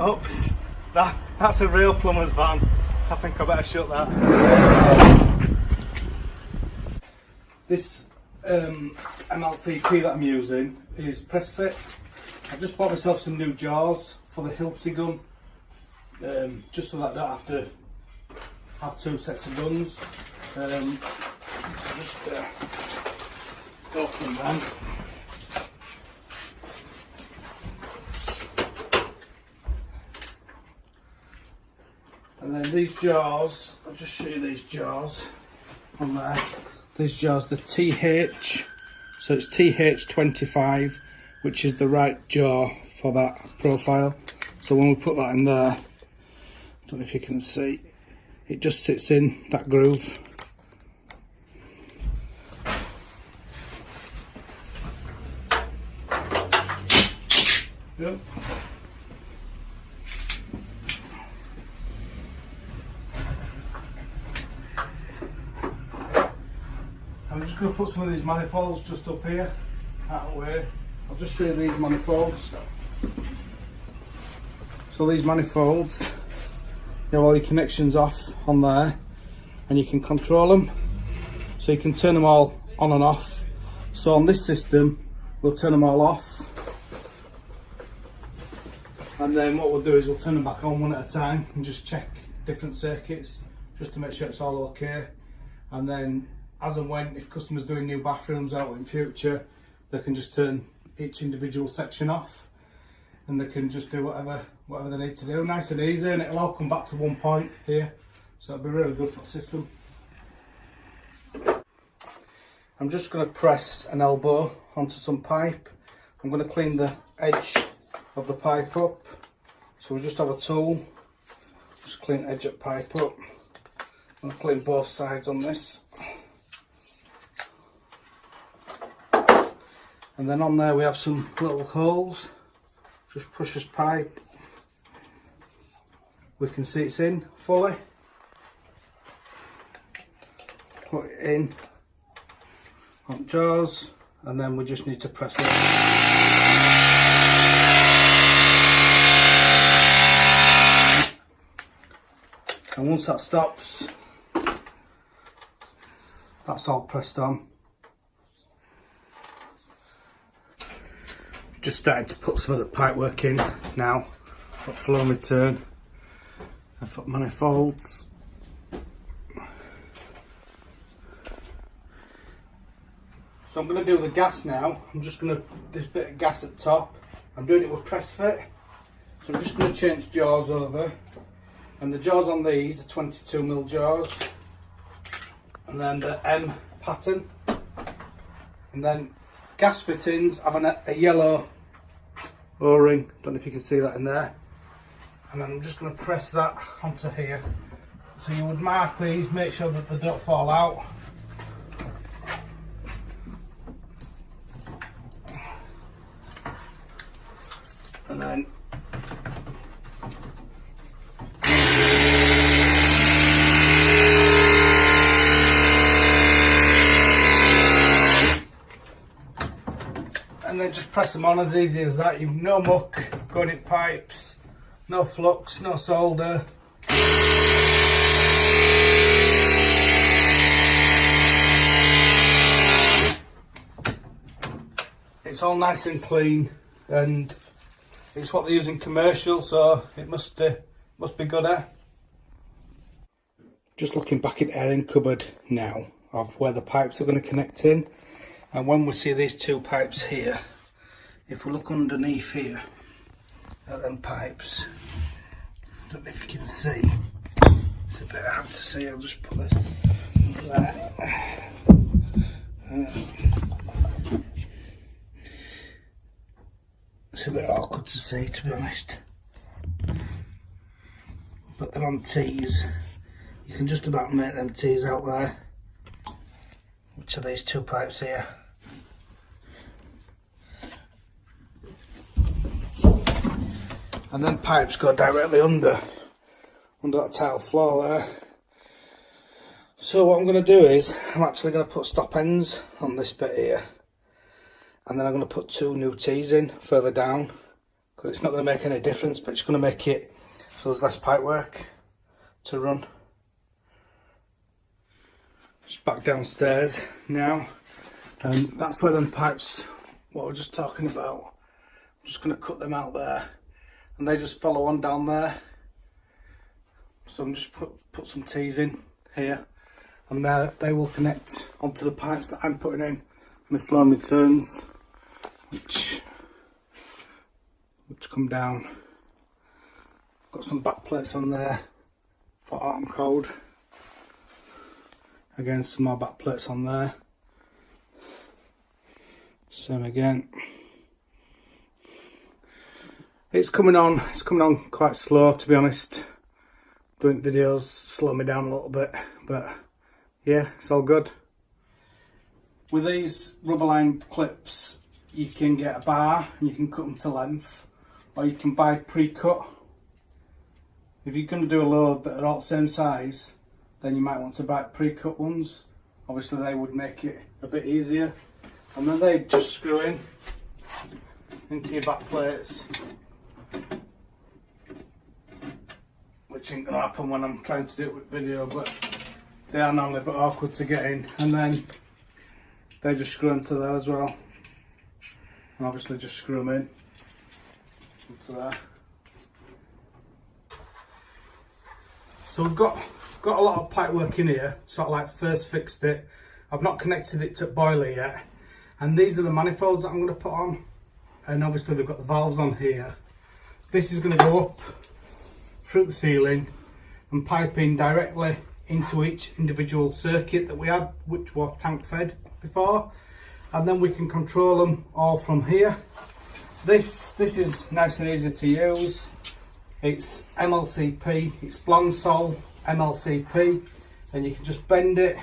Oops, that's a real plumber's van. I think I better shut that. This MLCP that I'm using is press fit. I just bought myself some new jars for the Hilti gun, just so that I don't have to have two sets of guns. So just open them. And then these jars, I'll just show you these jars on there. These jars, the TH, so it's TH25, which is the right jar for that profile. So when we put that in there, I don't know if you can see, it just sits in that groove. Yep. I'm just going to put some of these manifolds just up here, out of the way. I'll just show you these manifolds. So these manifolds, you have all your connections off on there, and you can control them. So you can turn them all on and off. So on this system, we'll turn them all off. And then what we'll do is we'll turn them back on one at a time and just check different circuits, just to make sure it's all okay. And then as and when, if customers doing new bathrooms out in future, they can just turn each individual section off, and they can just do whatever they need to do. Nice and easy, and it'll all come back to one point here, so it'll be really good for the system. I'm just going to press an elbow onto some pipe. I'm going to clean the edge of the pipe up, so we just have a tool, just clean edge of pipe up. I'm going to clean both sides on this. And then on there we have some little holes, just push this pipe, we can see it's in fully, put it in on jars, and then we just need to press it. And once that stops, that's all pressed on. Just starting to put some of the pipework in now. Got flow return, I've got manifolds. So I'm going to do the gas now. I'm just going to, this bit of gas at the top, I'm doing it with press fit. So I'm just going to change jars over. And the jars on these are 22mm jars. And then the M pattern. And then gas fittings have a yellow O-ring, don't know if you can see that in there. And then I'm just going to press that onto here. So you would mark these, make sure that they don't fall out. And then just press them on, as easy as that. You've no muck going in pipes, no flux, no solder. It's all nice and clean, and it's what they use in commercial, so it must be good, eh? Just looking back at airing cupboard now of where the pipes are going to connect in. And when we see these two pipes here, if we look underneath here at them pipes, I don't know if you can see, it's a bit hard to see, I'll just put this there. It's a bit awkward to see, to be honest, but they're on T's. You can just about make them T's out there, which are these two pipes here. And then pipes go directly under that tile floor there. So what I'm going to do is, I'm actually going to put stop ends on this bit here. And then I'm going to put two new T's in further down. Because it's not going to make any difference, but it's going to make it so there's less pipe work to run. Just back downstairs now. And that's where them pipes, what we're just talking about, I'm just going to cut them out there. And they just follow on down there. So I'm just put some T's in here, and they will connect onto the pipes that I'm putting in. My flow and returns, which come down. Got some back plates on there for hot and cold. Again, some more back plates on there. Same again. It's coming on quite slow, to be honest. Doing videos slow me down a little bit, but yeah, it's all good. With these rubber lined clips, you can get a bar and you can cut them to length, or you can buy pre-cut. If you're going to do a load that are all the same size, then you might want to buy pre-cut ones. Obviously they would make it a bit easier, and then they just screw in into your back plates, which ain't gonna happen when I'm trying to do it with video, but they are normally a bit awkward to get in, and then they just screw into there as well, and obviously just screw them in into there. So we've got a lot of pipe work in here, sort of like first fixed it. I've not connected it to boiler yet, and these are the manifolds that I'm going to put on, and obviously they've got the valves on here. This is going to go up through the ceiling and pipe in directly into each individual circuit that we had, which was tank fed before, and then we can control them all from here. This is nice and easy to use. It's MLCP, it's Blansol MLCP, and you can just bend it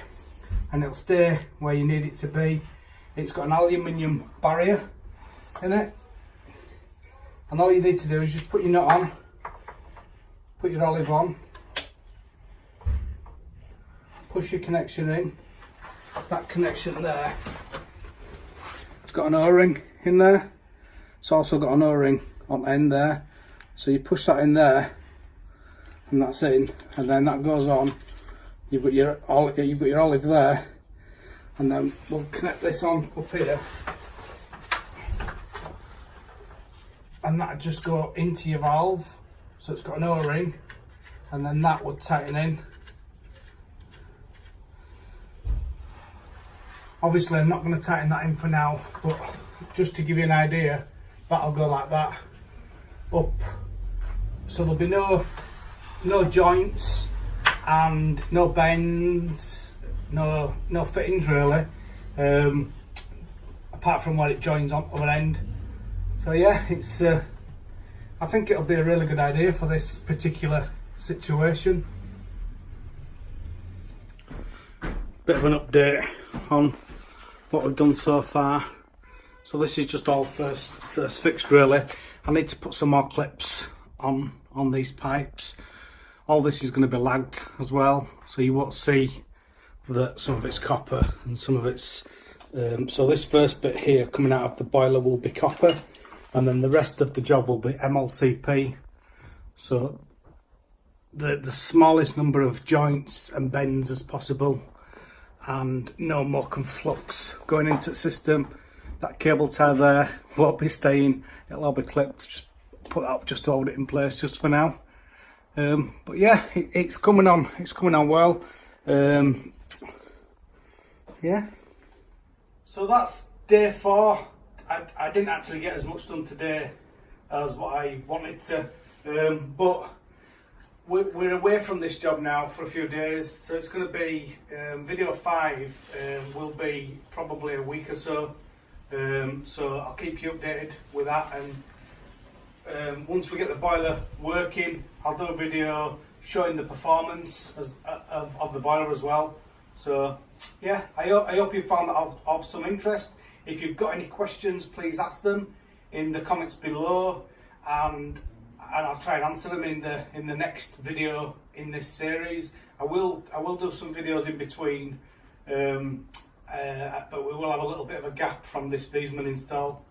and it'll stay where you need it to be. It's got an aluminium barrier in it, and all you need to do is just put your nut on, put your olive on, push your connection in. That connection there, it's got an O-ring in there. It's also got an O-ring on the end there. So you push that in there, and that's in, and then that goes on. You've got your olive there, and then we'll connect this on up here, and that just go into your valve. So it's got an O-ring, and then that would tighten in. Obviously I'm not going to tighten that in for now, but just to give you an idea, that'll go like that up. So there'll be no joints and no bends, no fittings really, apart from where it joins on other end. So yeah, it's I think it'll be a really good idea for this particular situation. Bit of an update on what we've done so far. So this is just all first fixed really. I need to put some more clips on these pipes. All this is going to be lagged as well, so you won't see that some of it's copper and some of it's so this first bit here coming out of the boiler will be copper, and then the rest of the job will be MLCP. So the smallest number of joints and bends as possible, and no muck and flux going into the system. That cable tie there won't be staying, it'll all be clipped. Just put that up just to hold it in place just for now. But yeah, it's coming on well. Yeah, So that's day 4. I didn't actually get as much done today as what I wanted to, but we're away from this job now for a few days, so it's going to be video 5 will be probably a week or so. So I'll keep you updated with that, and once we get the boiler working, I'll do a video showing the performance of the boiler as well. So yeah, I hope you found that of some interest. If you've got any questions, please ask them in the comments below, and I'll try and answer them in the next video in this series. I will do some videos in between, but we will have a little bit of a gap from this Viessmann install.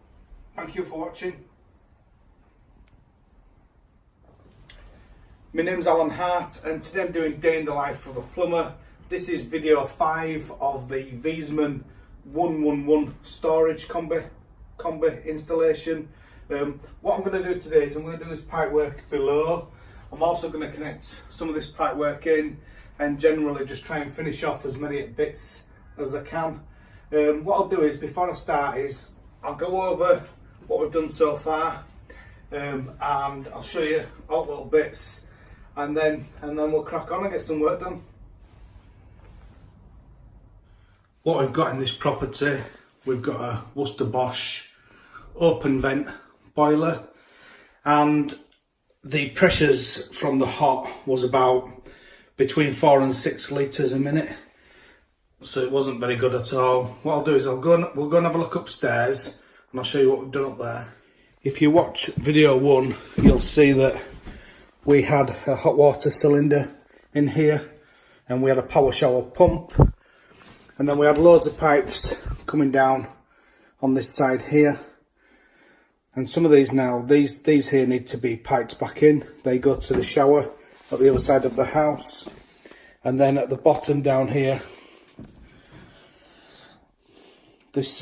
Thank you for watching. My name's Alan Hart, and today I'm doing Day in the Life of a Plumber. This is video 5 of the Viessmann 111 storage combi installation. What I'm going to do today is I'm going to do this pipework below. I'm also going to connect some of this pipework in and generally just try and finish off as many bits as I can. What I'll do is, before I start, is I'll go over what we've done so far, and I'll show you all little bits, and then we'll crack on and get some work done. What we've got in this property, we've got a Worcester Bosch open vent boiler, and the pressures from the hot was about between 4 and 6 litres a minute, so it wasn't very good at all. What I'll do is we'll go and have a look upstairs, and I'll show you what we've done up there. If you watch video 1, you'll see that we had a hot water cylinder in here, and we had a power shower pump, and then we had loads of pipes coming down on this side here. And some of these now, these here need to be piped back in. They go to the shower at the other side of the house. And then at the bottom down here, this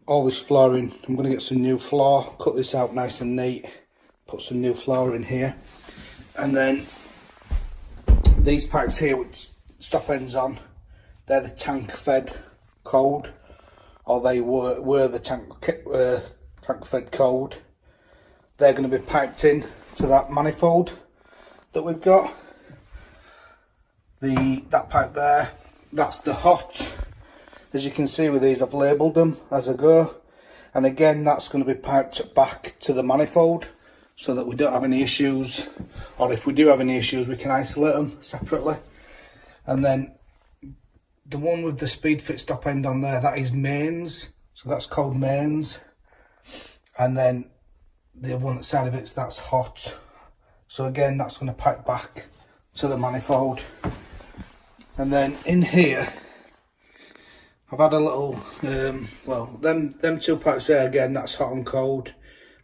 all this flooring, I'm going to get some new floor, cut this out nice and neat, put some new floor in here. And then these pipes here with stop ends on, they're the tank fed cold, or they were the tank fed cold. They're going to be piped in to that manifold that we've got. That pipe there, that's the hot. As you can see with these, I've labelled them as I go, and again that's going to be piped back to the manifold so that we don't have any issues, or if we do have any issues we can isolate them separately. And then the one with the speed fit stop end on there, that is mains, so that's called mains. And then the other one outside of it, that's hot. So again, that's going to pipe back to the manifold. And then in here, I've had a little, well, them 2 pipes there, again, that's hot and cold,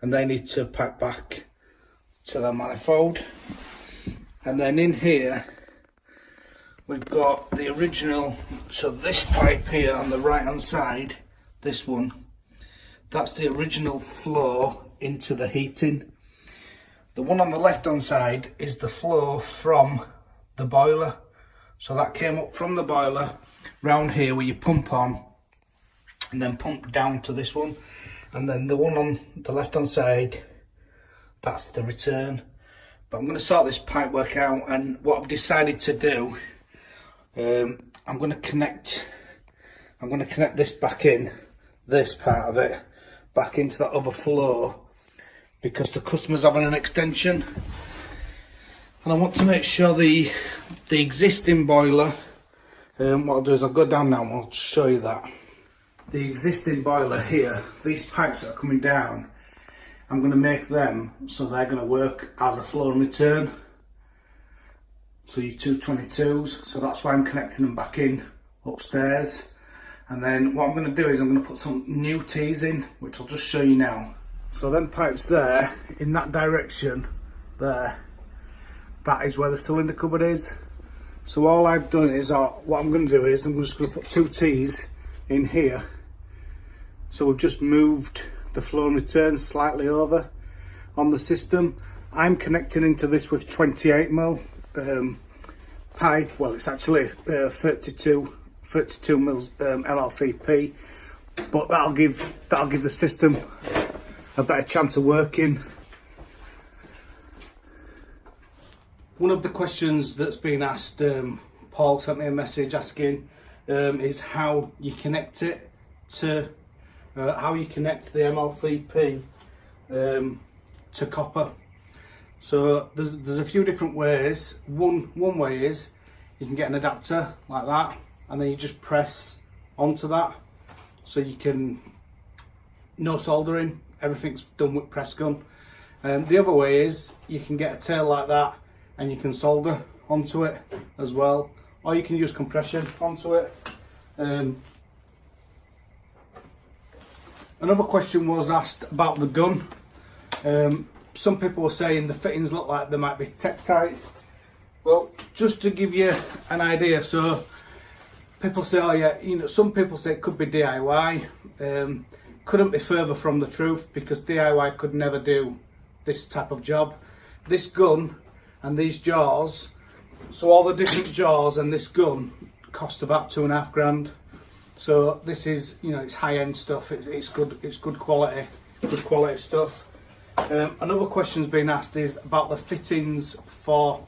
and they need to pipe back to the manifold. And then in here, we've got the original, so this pipe here on the right hand side, this one, that's the original flow into the heating. The one on the left hand side is the flow from the boiler. So that came up from the boiler round here where you pump on and then pump down to this one. And then the one on the left hand side, that's the return. But I'm going to sort this pipe work out, and what I've decided to do, I'm going to connect this back in, this part of it, back into that other flow, because the customer's having an extension, and I want to make sure the existing boiler, what I'll do is I'll go down now and I'll show you that. The existing boiler here, these pipes that are coming down, I'm going to make them so they're going to work as a flow and return. So your 222s, so that's why I'm connecting them back in upstairs. And then what I'm going to do is I'm going to put some new T's in, which I'll just show you now. So them pipes there, in that direction, there, that is where the cylinder cupboard is. So all I've done is, what I'm going to do is, I'm just going to put 2 T's in here. So we've just moved the flow and return slightly over on the system. I'm connecting into this with 28mm pipe. Well, it's actually 32 mils MLCP, but that'll give the system a better chance of working. One of the questions that's been asked, Paul sent me a message asking, is how you connect it to how you connect the MLCP to copper. So there's a few different ways. One way is you can get an adapter like that, and then you just press onto that, so you can, no soldering, everything's done with press gun. The other way is you can get a tail like that and you can solder onto it as well, or you can use compression onto it. Another question was asked about the gun. Some people were saying the fittings look like they might be Tektite. Well, just to give you an idea, so people say, oh yeah, you know, some people say it could be DIY. Couldn't be further from the truth, because DIY could never do this type of job. This gun and these jaws, so all the different jaws and this gun cost about £2,500. So this is, you know, it's high-end stuff. It's good quality stuff. Another question's been asked is about the fittings for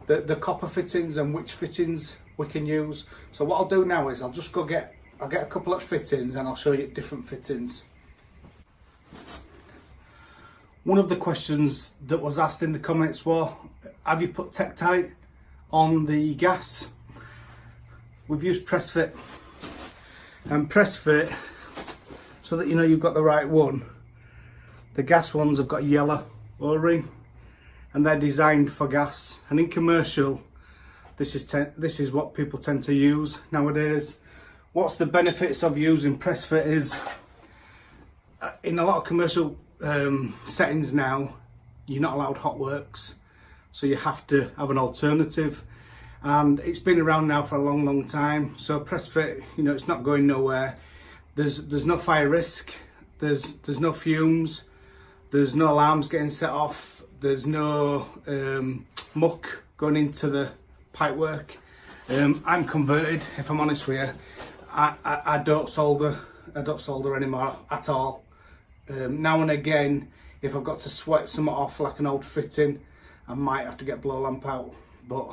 the copper fittings and which fittings we can use. So what I'll do now is I'll get a couple of fittings and I'll show you different fittings. One of the questions that was asked in the comments was, have you put Tektite on the gas? We've used press fit, and press fit, so that you know you've got the right one. The gas ones have got yellow O-ring, and they're designed for gas, and in commercial this is what people tend to use nowadays. What's the benefits of using press fit is, in a lot of commercial settings now, you're not allowed hot works, so you have to have an alternative, and it's been around now for a long time. So press fit, you know, it's not going nowhere. There's no fire risk, there's no fumes, there's no alarms getting set off, there's no muck going into the pipework. I'm converted, if I'm honest with you. I don't solder anymore at all. Now and again, if I've got to sweat something off like an old fitting, I might have to get blow lamp out, but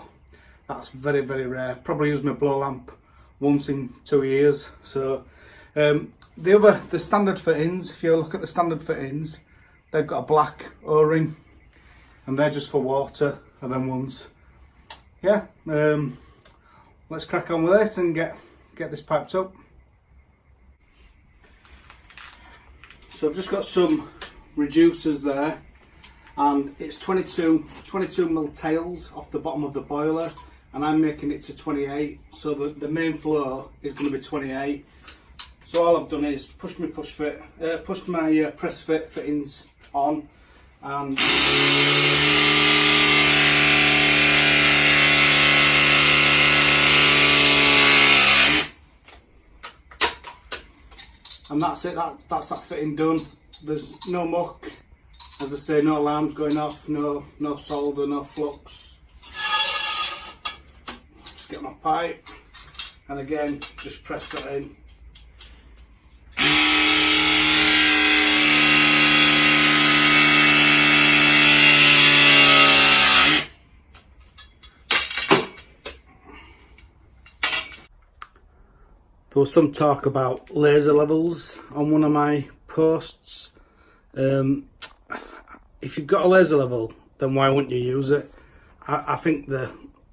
that's very rare. Probably use my blow lamp once in 2 years. So the standard fittings, if you look at the standard fittings, they've got a black O-ring, and they're just for water, and then ones. Yeah, let's crack on with this and get this piped up. So I've just got some reducers there, and it's 22 mil tails off the bottom of the boiler, and I'm making it to 28, so the main flow is going to be 28. So all I've done is push my press fit fittings on, and that's it. That's that fitting done. There's no muck, as I say, no alarms going off, no solder, no flux. Just get my pipe, and again, just press that in. There was some talk about laser levels on one of my posts. If you've got a laser level, then why wouldn't you use it? I think they're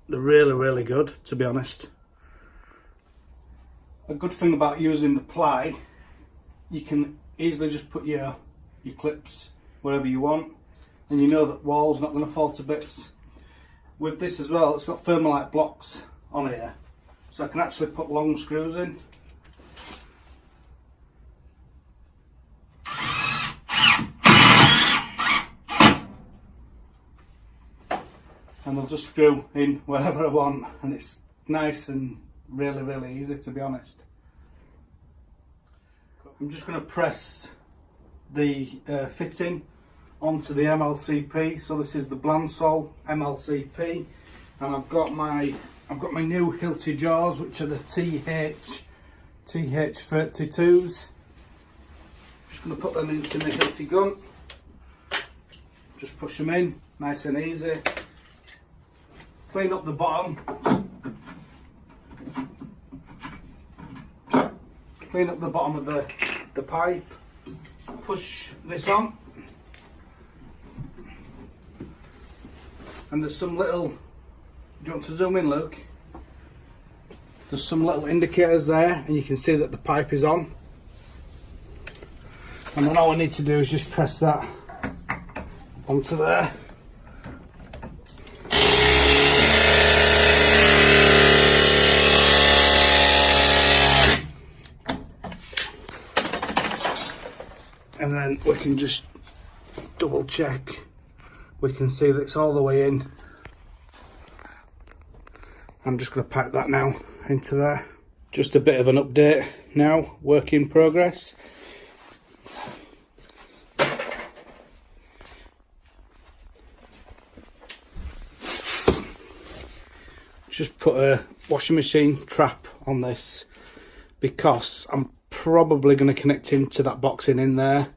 really good, to be honest. A good thing about using the ply, you can easily just put your clips wherever you want, and you know that wall's not going to fall to bits. With this as well, it's got thermalite blocks on here, so I can actually put long screws in. And I'll just screw in wherever I want, and it's nice and really easy, to be honest. I'm just going to press the fitting onto the MLCP. So this is the Blansol MLCP, and I've got my new Hilti jaws, which are the TH32s. Just going to put them into my Hilti gun. Just push them in, nice and easy. Clean up the bottom. Clean up the bottom of the pipe. Push this on. And there's some little, do you want to zoom in, Luke? There's some little indicators there, and you can see that the pipe is on. And then all I need to do is just press that onto there. And then we can just double check. We can see that it's all the way in. I'm just going to pack that now into there. Just a bit of an update now, work in progress. Just put a washing machine trap on this because I'm probably going to connect into that boxing in there,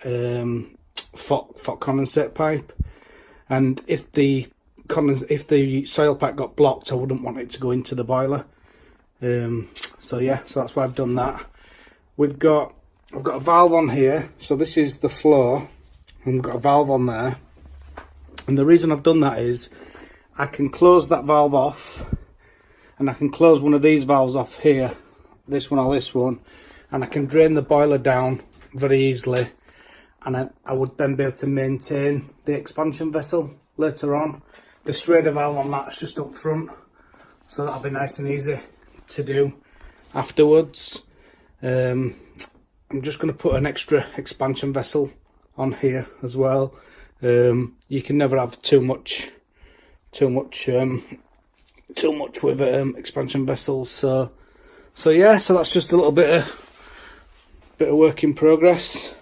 FOC condensate pipe, and if the soil pack got blocked, I wouldn't want it to go into the boiler. So yeah, so that's why I've done that. I've got a valve on here, so this is the floor, and I've got a valve on there, and the reason I've done that is I can close that valve off, and I can close one of these valves off here, this one or this one, and I can drain the boiler down very easily, and I would then be able to maintain the expansion vessel later on. The Schrader valve on that's just up front, so that'll be nice and easy to do afterwards. I'm just going to put an extra expansion vessel on here as well. You can never have too much with expansion vessels. So yeah, so that's just a little bit of work in progress.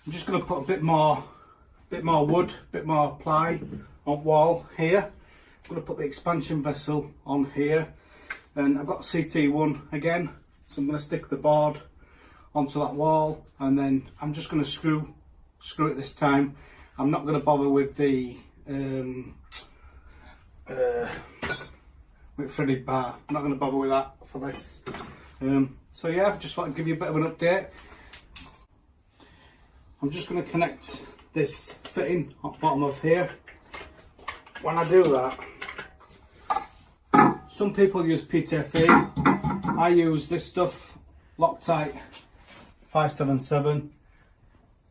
I'm just going to put a bit more wood, a bit more ply on wall here. I'm going to put the expansion vessel on here, and I've got a CT1 again, so I'm going to stick the board onto that wall, and then I'm just going to screw it this time. I'm not going to bother with the with threaded bar. I'm not going to bother with that for this. So yeah, I've just thought I'd give you a bit of an update. I'm just going to connect this fitting at the bottom of here. When I do that, some people use PTFE. I use this stuff, Loctite 577.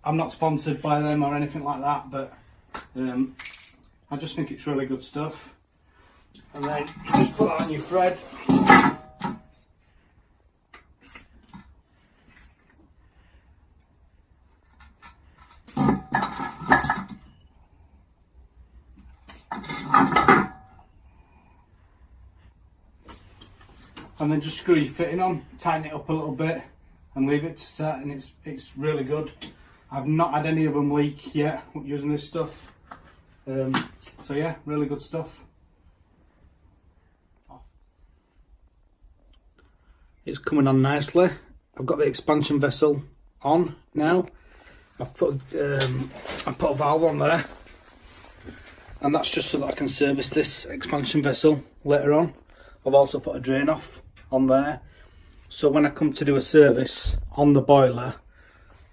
I'm not sponsored by them or anything like that, but I just think it's really good stuff. And then you just put that on your thread. And then just screw your fitting on, tighten it up a little bit and leave it to set, and it's really good. I've not had any of them leak yet using this stuff. So yeah, really good stuff. It's coming on nicely. I've got the expansion vessel on now. I've put a valve on there, and that's just so that I can service this expansion vessel later on. I've also put a drain off on there, so when I come to do a service on the boiler,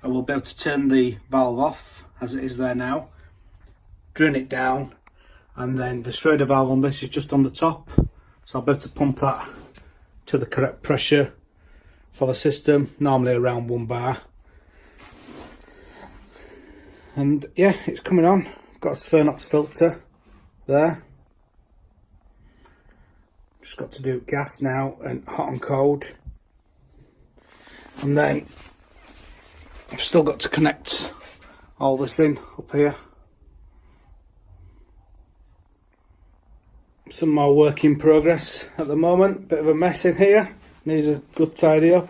I will be able to turn the valve off as it is there now, drain it down, and then the Schrader valve on this is just on the top, so I'll be able to pump that to the correct pressure for the system, normally around 1 bar. And yeah, it's coming on. I've got a Sphenox filter there. Just got to do gas now and hot and cold, and then I've still got to connect all this in up here. Some more work in progress at the moment. Bit of a mess in here, needs a good tidy up.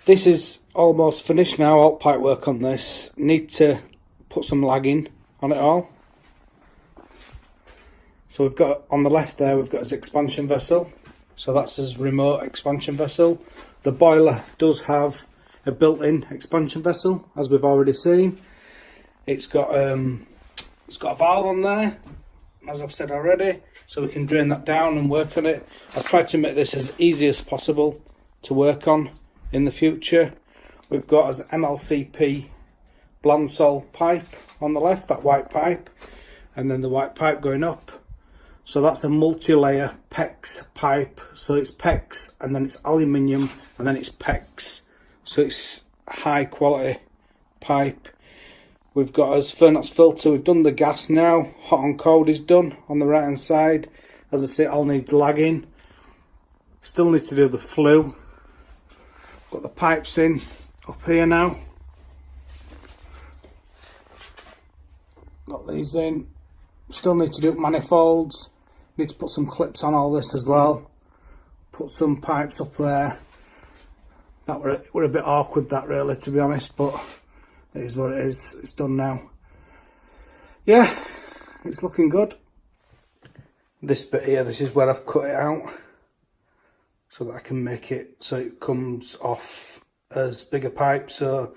This is almost finished now, all pipe work on this. Need to put some lagging on it all. So we've got on the left there, we've got his expansion vessel. So that's his remote expansion vessel. The boiler does have a built-in expansion vessel, as we've already seen. It's got a valve on there, as I've said already, so we can drain that down and work on it. I've tried to make this as easy as possible to work on in the future. We've got as MLCP Blansol pipe on the left, that white pipe, and then the white pipe going up. So that's a multi-layer PEX pipe. So it's PEX and then it's aluminium and then it's PEX. So it's high quality pipe. We've got as Furnace filter. We've done the gas now. Hot and cold is done on the right hand side. As I say, I'll need lagging. Still need to do the flue. Got the pipes in up here now. Got these in. Still need to do manifolds. Need to put some clips on all this as well. Put some pipes up there. That were a bit awkward, that really, to be honest, but it is what it is. It's done now. Yeah, it's looking good. This bit here, this is where I've cut it out so that I can make it so it comes off as bigger pipe. So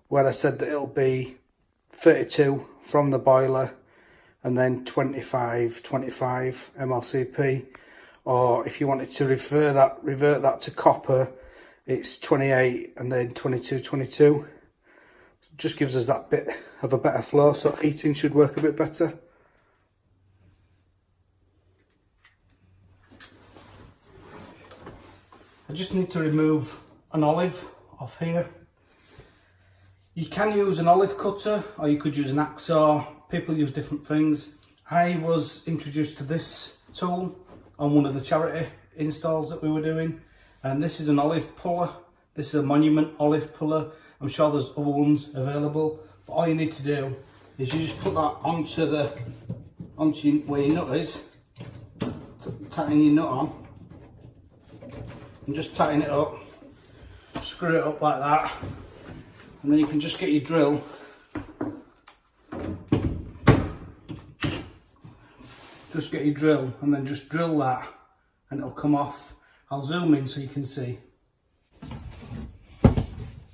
where I said that it'll be 32 from the boiler and then 25 MLCP, or if you wanted to revert that to copper, it's 28 and then 22. Just gives us that bit of a better flow, so heating should work a bit better. I just need to remove an olive off here. You can use an olive cutter or you could use an hacksaw. People use different things. I was introduced to this tool on one of the charity installs that we were doing, and this is an olive puller. This is a Monument olive puller. I'm sure there's other ones available, but all you need to do is you just put that onto where your nut is, tighten your nut on, and just tighten it up, screw it up like that, and then you can just get your drill. Just get your drill and then just drill that and it'll come off. I'll zoom in so you can see.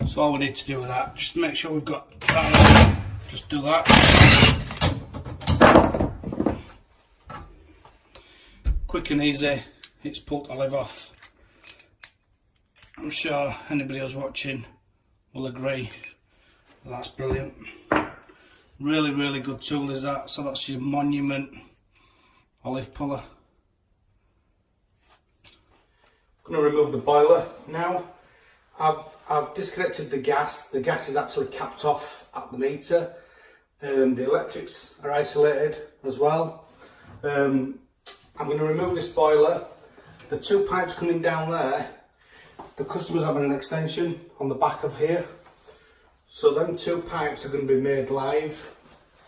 So all we need to do with that, just make sure we've got that. Just do that. Quick and easy, it's pulled olive off. I'm sure anybody who's watching will agree. That's brilliant. Really, really good tool is that. So that's your Monument olive puller. I'm going to remove the boiler now. I've disconnected the gas. The gas is actually capped off at the meter. The electrics are isolated as well. I'm going to remove this boiler. The two pipes coming down there, the customer's having an extension on the back of here. So them two pipes are going to be made live.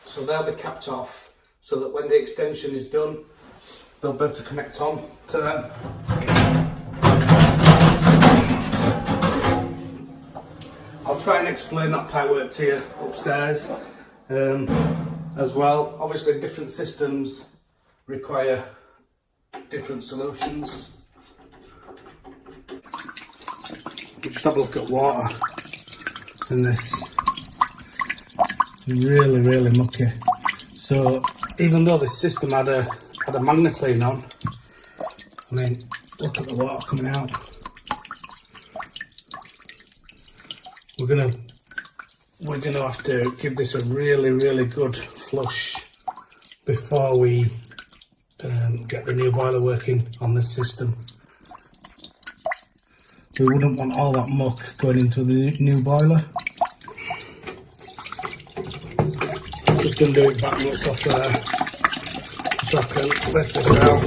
So they'll be capped off, so that when the extension is done, they'll be able to connect on to them. I'll try and explain that pipework to you upstairs as well. Obviously different systems require different solutions. Just have a look at water in this. Really, really mucky. So even though this system had a magna clean on, I mean, look at the water coming out. We're gonna have to give this a really, really good flush before we get the new boiler working on this system. We wouldn't want all that muck going into the new boiler. Just going to do it backwards off there so I can lift this out.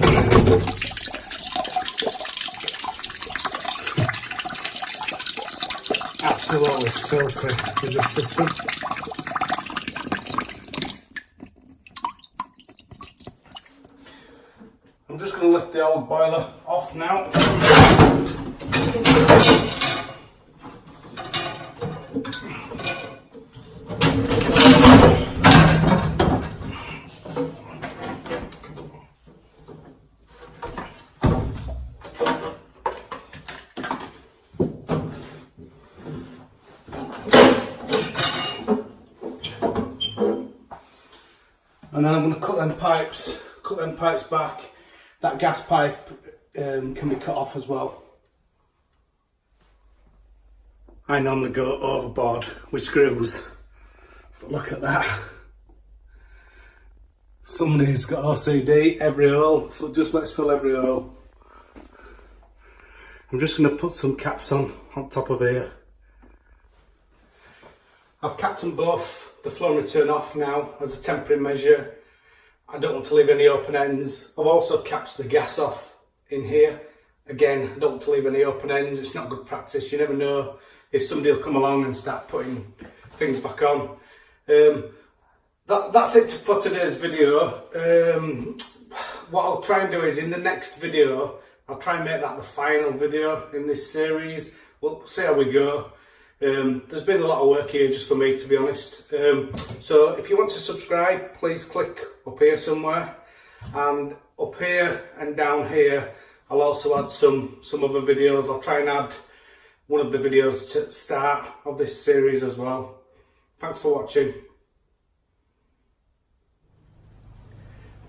Absolutely filthy is this system. I'm just going to lift the old boiler off now. and then I'm going to cut them pipes back. That gas pipe can be cut off as well. I normally go overboard with screws, but look at that. Somebody's got OCD, every hole, just let's fill every hole. I'm just going to put some caps on top of here. I've capped them both, the flow and return off now as a temporary measure. I don't want to leave any open ends. I've also capped the gas off in here. Again, I don't want to leave any open ends, it's not good practice, you never know if somebody will come along and start putting things back on. That's it for today's video. What I'll try and do is in the next video, I'll try and make that the final video in this series. We'll see how we go. There's been a lot of work here just for me, to be honest. So if you want to subscribe, please click up here somewhere. And up here and down here, I'll also add some other videos. I'll try and add one of the videos to the start of this series as well. Thanks for watching.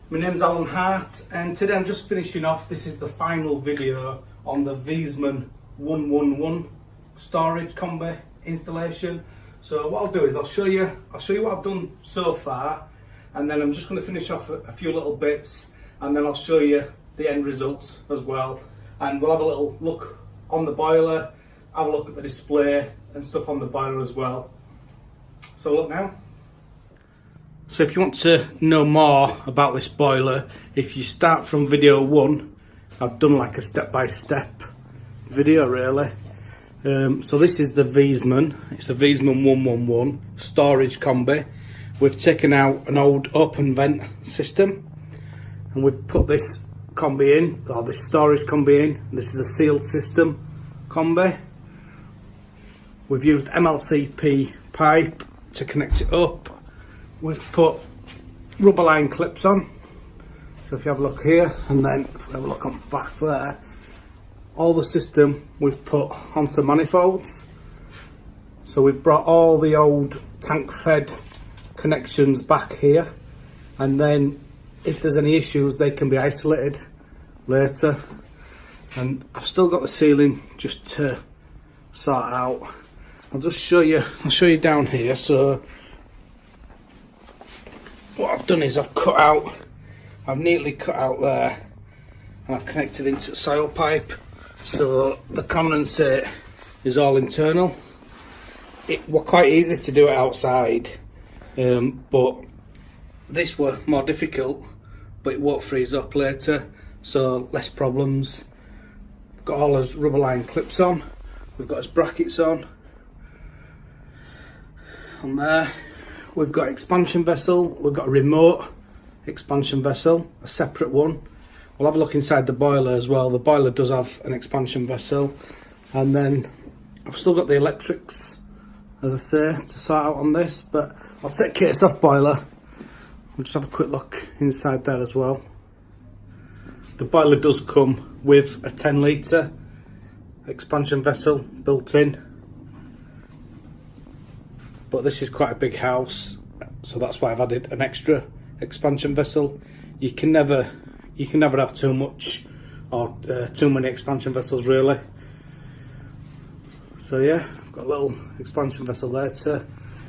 My name's Alan Hart, and today I'm just finishing off. This is the final video on the Viessmann 111 storage combi installation. So what I'll do is I'll show you what I've done so far, and then I'm just going to finish off a few little bits, and then I'll show you the end results as well. And we'll have a little look on the boiler, have a look at the display and stuff on the boiler as well. So look now. So if you want to know more about this boiler, if you start from video 1, I've done like a step-by-step video really. So this is the Viessmann, it's a Viessmann 111 storage combi. We've taken out an old open vent system and we've put this combi in, or this storage combi in. This is a sealed system combi. We've used MLCP pipe to connect it up. We've put rubber line clips on. So if you have a look here, and then if we have a look on back there, all the system we've put onto manifolds. So we've brought all the old tank fed connections back here, and then if there's any issues they can be isolated later. And I've still got the ceiling just to sort out. I'll show you down here. So what I've done is I've neatly cut out there, and I've connected into soil pipe. So the condensate is all internal. It were quite easy to do it outside, but this were more difficult, but it won't freeze up later, so less problems. We've got all those rubber line clips on, we've got his brackets on there. We've got expansion vessel, we've got a remote expansion vessel, a separate one. We'll have a look inside the boiler as well. The boiler does have an expansion vessel, and then I've still got the electrics, as I say, to sort out on this, but I'll take case off boiler. We'll just have a quick look inside there as well. The boiler does come with a 10 litre expansion vessel built in, but this is quite a big house, so that's why I've added an extra expansion vessel. You can never have too much or too many expansion vessels really. So yeah, I've got a little expansion vessel there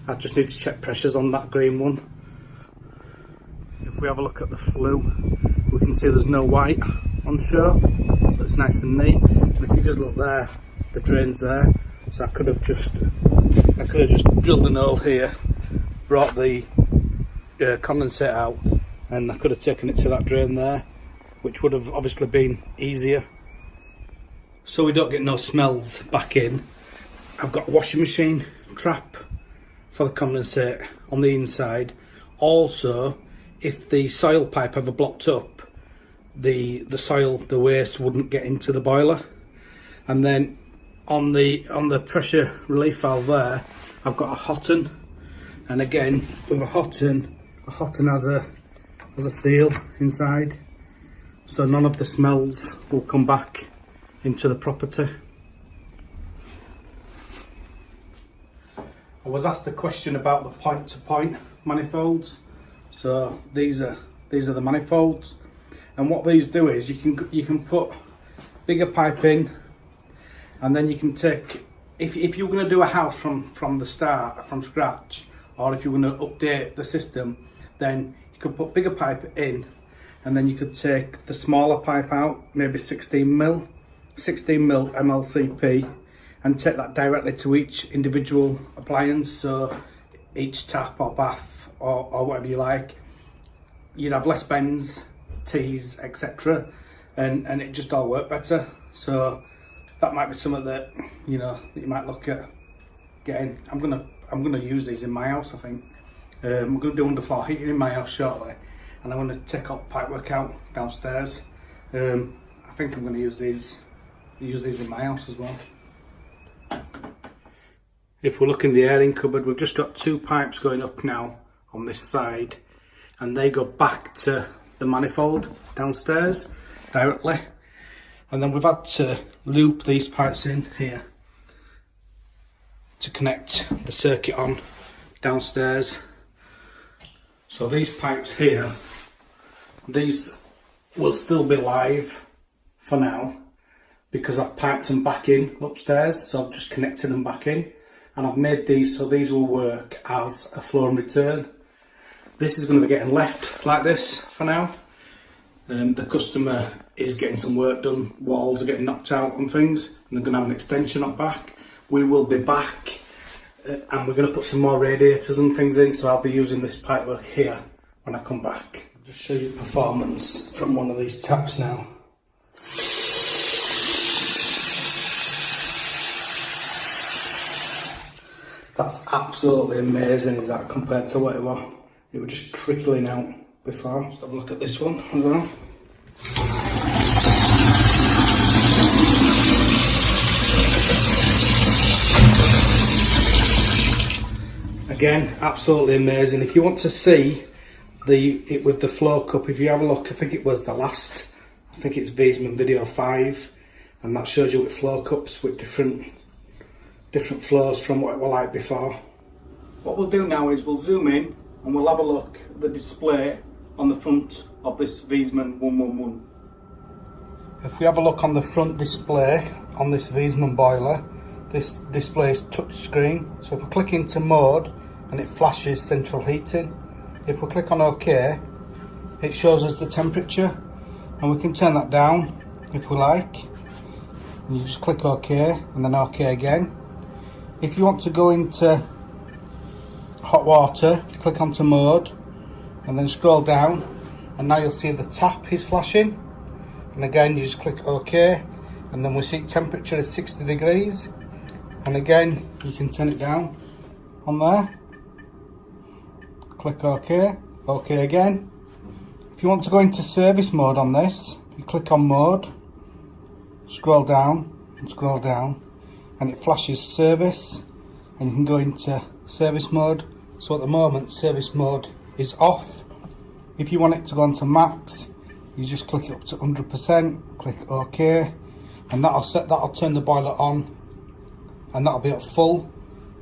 I just need to check pressures on that green one. If we have a look at the flue, we can see there's no white on show, so it's nice and neat. And if you just look there, the drain's there, so I could have just drilled an hole here, brought the condensate out, and I could have taken it to that drain there, which would have obviously been easier. So we don't get no smells back in, I've got a washing machine trap for the condensate on the inside. Also, if the soil pipe ever blocked up, the waste wouldn't get into the boiler. And then on the pressure relief valve there, I've got a hotton, and again with a hotton has a seal inside, so none of the smells will come back into the property. I was asked a question about the point-to-point manifolds. So these are the manifolds, and what these do is you can put bigger pipe in, and then you can take, if you're going to do a house from the start, from scratch, or if you're going to update the system, then you could put bigger pipe in, and then you could take the smaller pipe out, maybe 16mm MLCP, and take that directly to each individual appliance. So each tap or bath or whatever you like, you'd have less bends, tees, etc., and it just all work better. So that might be something that you might look at getting. I'm gonna use these in my house. I think I'm gonna do underfloor heating in my house shortly, and I'm gonna take all the pipework out downstairs. I think I'm gonna use these in my house as well. If we look in the airing cupboard, we've just got 2 pipes going up now on this side, and they go back to the manifold downstairs directly, and then we've had to loop these pipes in here to connect the circuit on downstairs. So these pipes here, these will still be live for now because I've piped them back in upstairs, so I've just connected them back in, and I've made these so these will work as a flow and return. This is going to be getting left like this for now. The customer is getting some work done, walls are getting knocked out and things, and they're going to have an extension up back. We will be back, and we're going to put some more radiators and things in, so I'll be using this pipework here when I come back. I'll just show you performance from one of these taps now. That's absolutely amazing, is that, compared to what it was? It was just trickling out before. Let's have a look at this one as well. Again, absolutely amazing. If you want to see it with the flow cup, if you have a look, I think it was the last, I think it's Viessmann video 5, and that shows you with flow cups with different flows from what it was like before. What we'll do now is we'll zoom in and we'll have a look at the display on the front of this Viessmann 111. If we have a look on the front display on this Viessmann boiler, this display is touch screen. So if we click into mode, and it flashes central heating. If we click on OK, it shows us the temperature, and we can turn that down if we like. And you just click OK and then OK again. If you want to go into hot water, you click onto mode and then scroll down, and now you'll see the tap is flashing, and again you just click OK, and then we see temperature is 60 degrees, and again you can turn it down on there, click OK, OK again. If you want to go into service mode on this, you click on mode, scroll down and scroll down, and it flashes service, and you can go into service mode. So at the moment service mode is off. If you want it to go into max, you just click it up to 100%, click OK, and that'll turn the boiler on, and that'll be at full,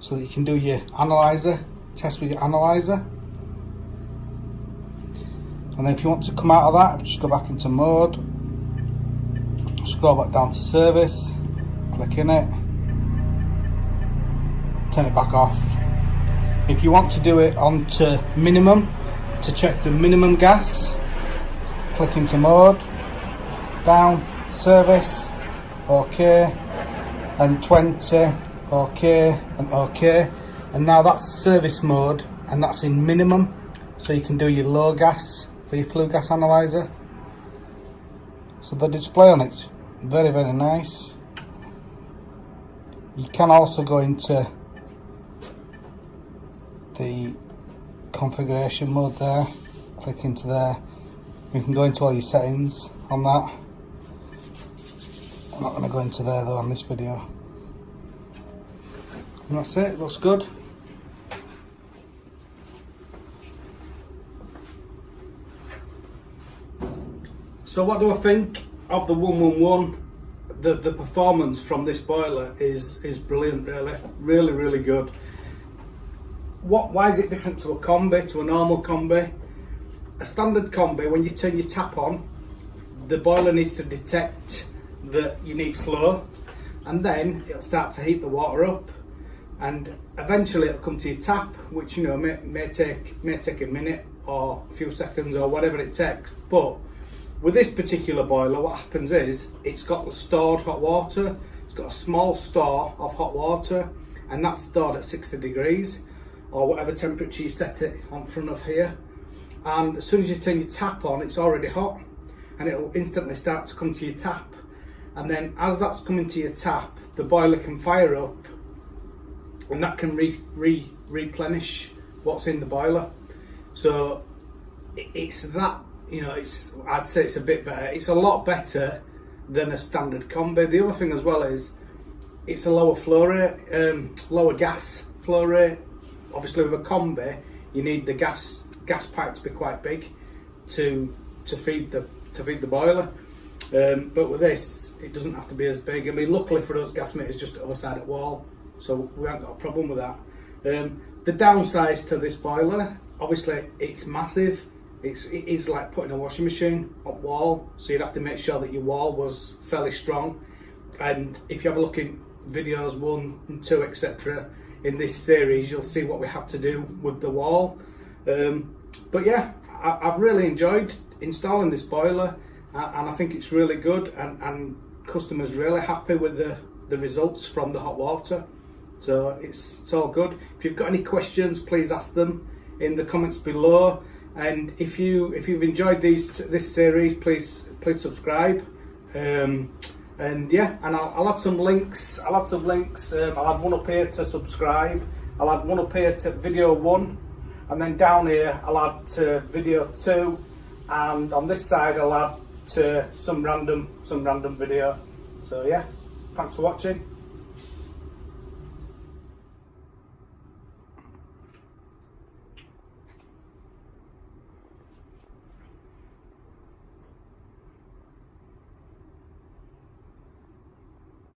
so that you can do your analyzer, test with your analyzer. And then if you want to come out of that, just go back into mode, scroll back down to service, click in it, turn it back off. If you want to do it onto minimum, to check the minimum gas, click into mode, down, service, OK, and 20, OK, and OK. And now that's service mode, and that's in minimum, so you can do your low gas for your flue gas analyzer. So the display on it's very, very nice. You can also go into the configuration mode there, click into there. You can go into all your settings on that. I'm not going to go into there though on this video. And that's it, looks good. So what do I think of the 111? The performance from this boiler is brilliant, really good. Why is it different to a combi, to a normal combi? a standard combi, when you turn your tap on, the boiler needs to detect that you need flow, and then it'll start to heat the water up, and eventually it'll come to your tap, which may take a minute or a few seconds or whatever it takes. But with this particular boiler, what happens is it's got stored hot water. It's got a small store of hot water, and that's stored at 60 degrees or whatever temperature you set it on front of here. And as soon as you turn your tap on, it's already hot, and it'll instantly start to come to your tap. And then as that's coming to your tap, the boiler can fire up, and that can replenish what's in the boiler. So it's that, I'd say it's a bit better. It's a lot better than a standard combi. The other thing as well is it's a lower flow rate, lower gas flow rate. Obviously with a combi, you need the gas pipe to be quite big to feed the boiler. But with this, it doesn't have to be as big. I mean, luckily for us, gas meters just the other side of the wall, so we haven't got a problem with that. The downsides to this boiler, obviously, it's massive. It is like putting a washing machine on wall, so you'd have to make sure that your wall was fairly strong. And if you have a look in videos 1 and 2, etc., in this series, you'll see what we have to do with the wall. But yeah, I've really enjoyed installing this boiler, and I think it's really good, and customers really happy with the results from the hot water. So it's all good. If you've got any questions, please ask them in the comments below. And if you've enjoyed this series, please subscribe. And yeah, and I'll add some links. I'll add one up here to subscribe. I'll add one up here to video 1, and then down here I'll add to video 2, and on this side I'll add to some random video. So yeah, thanks for watching.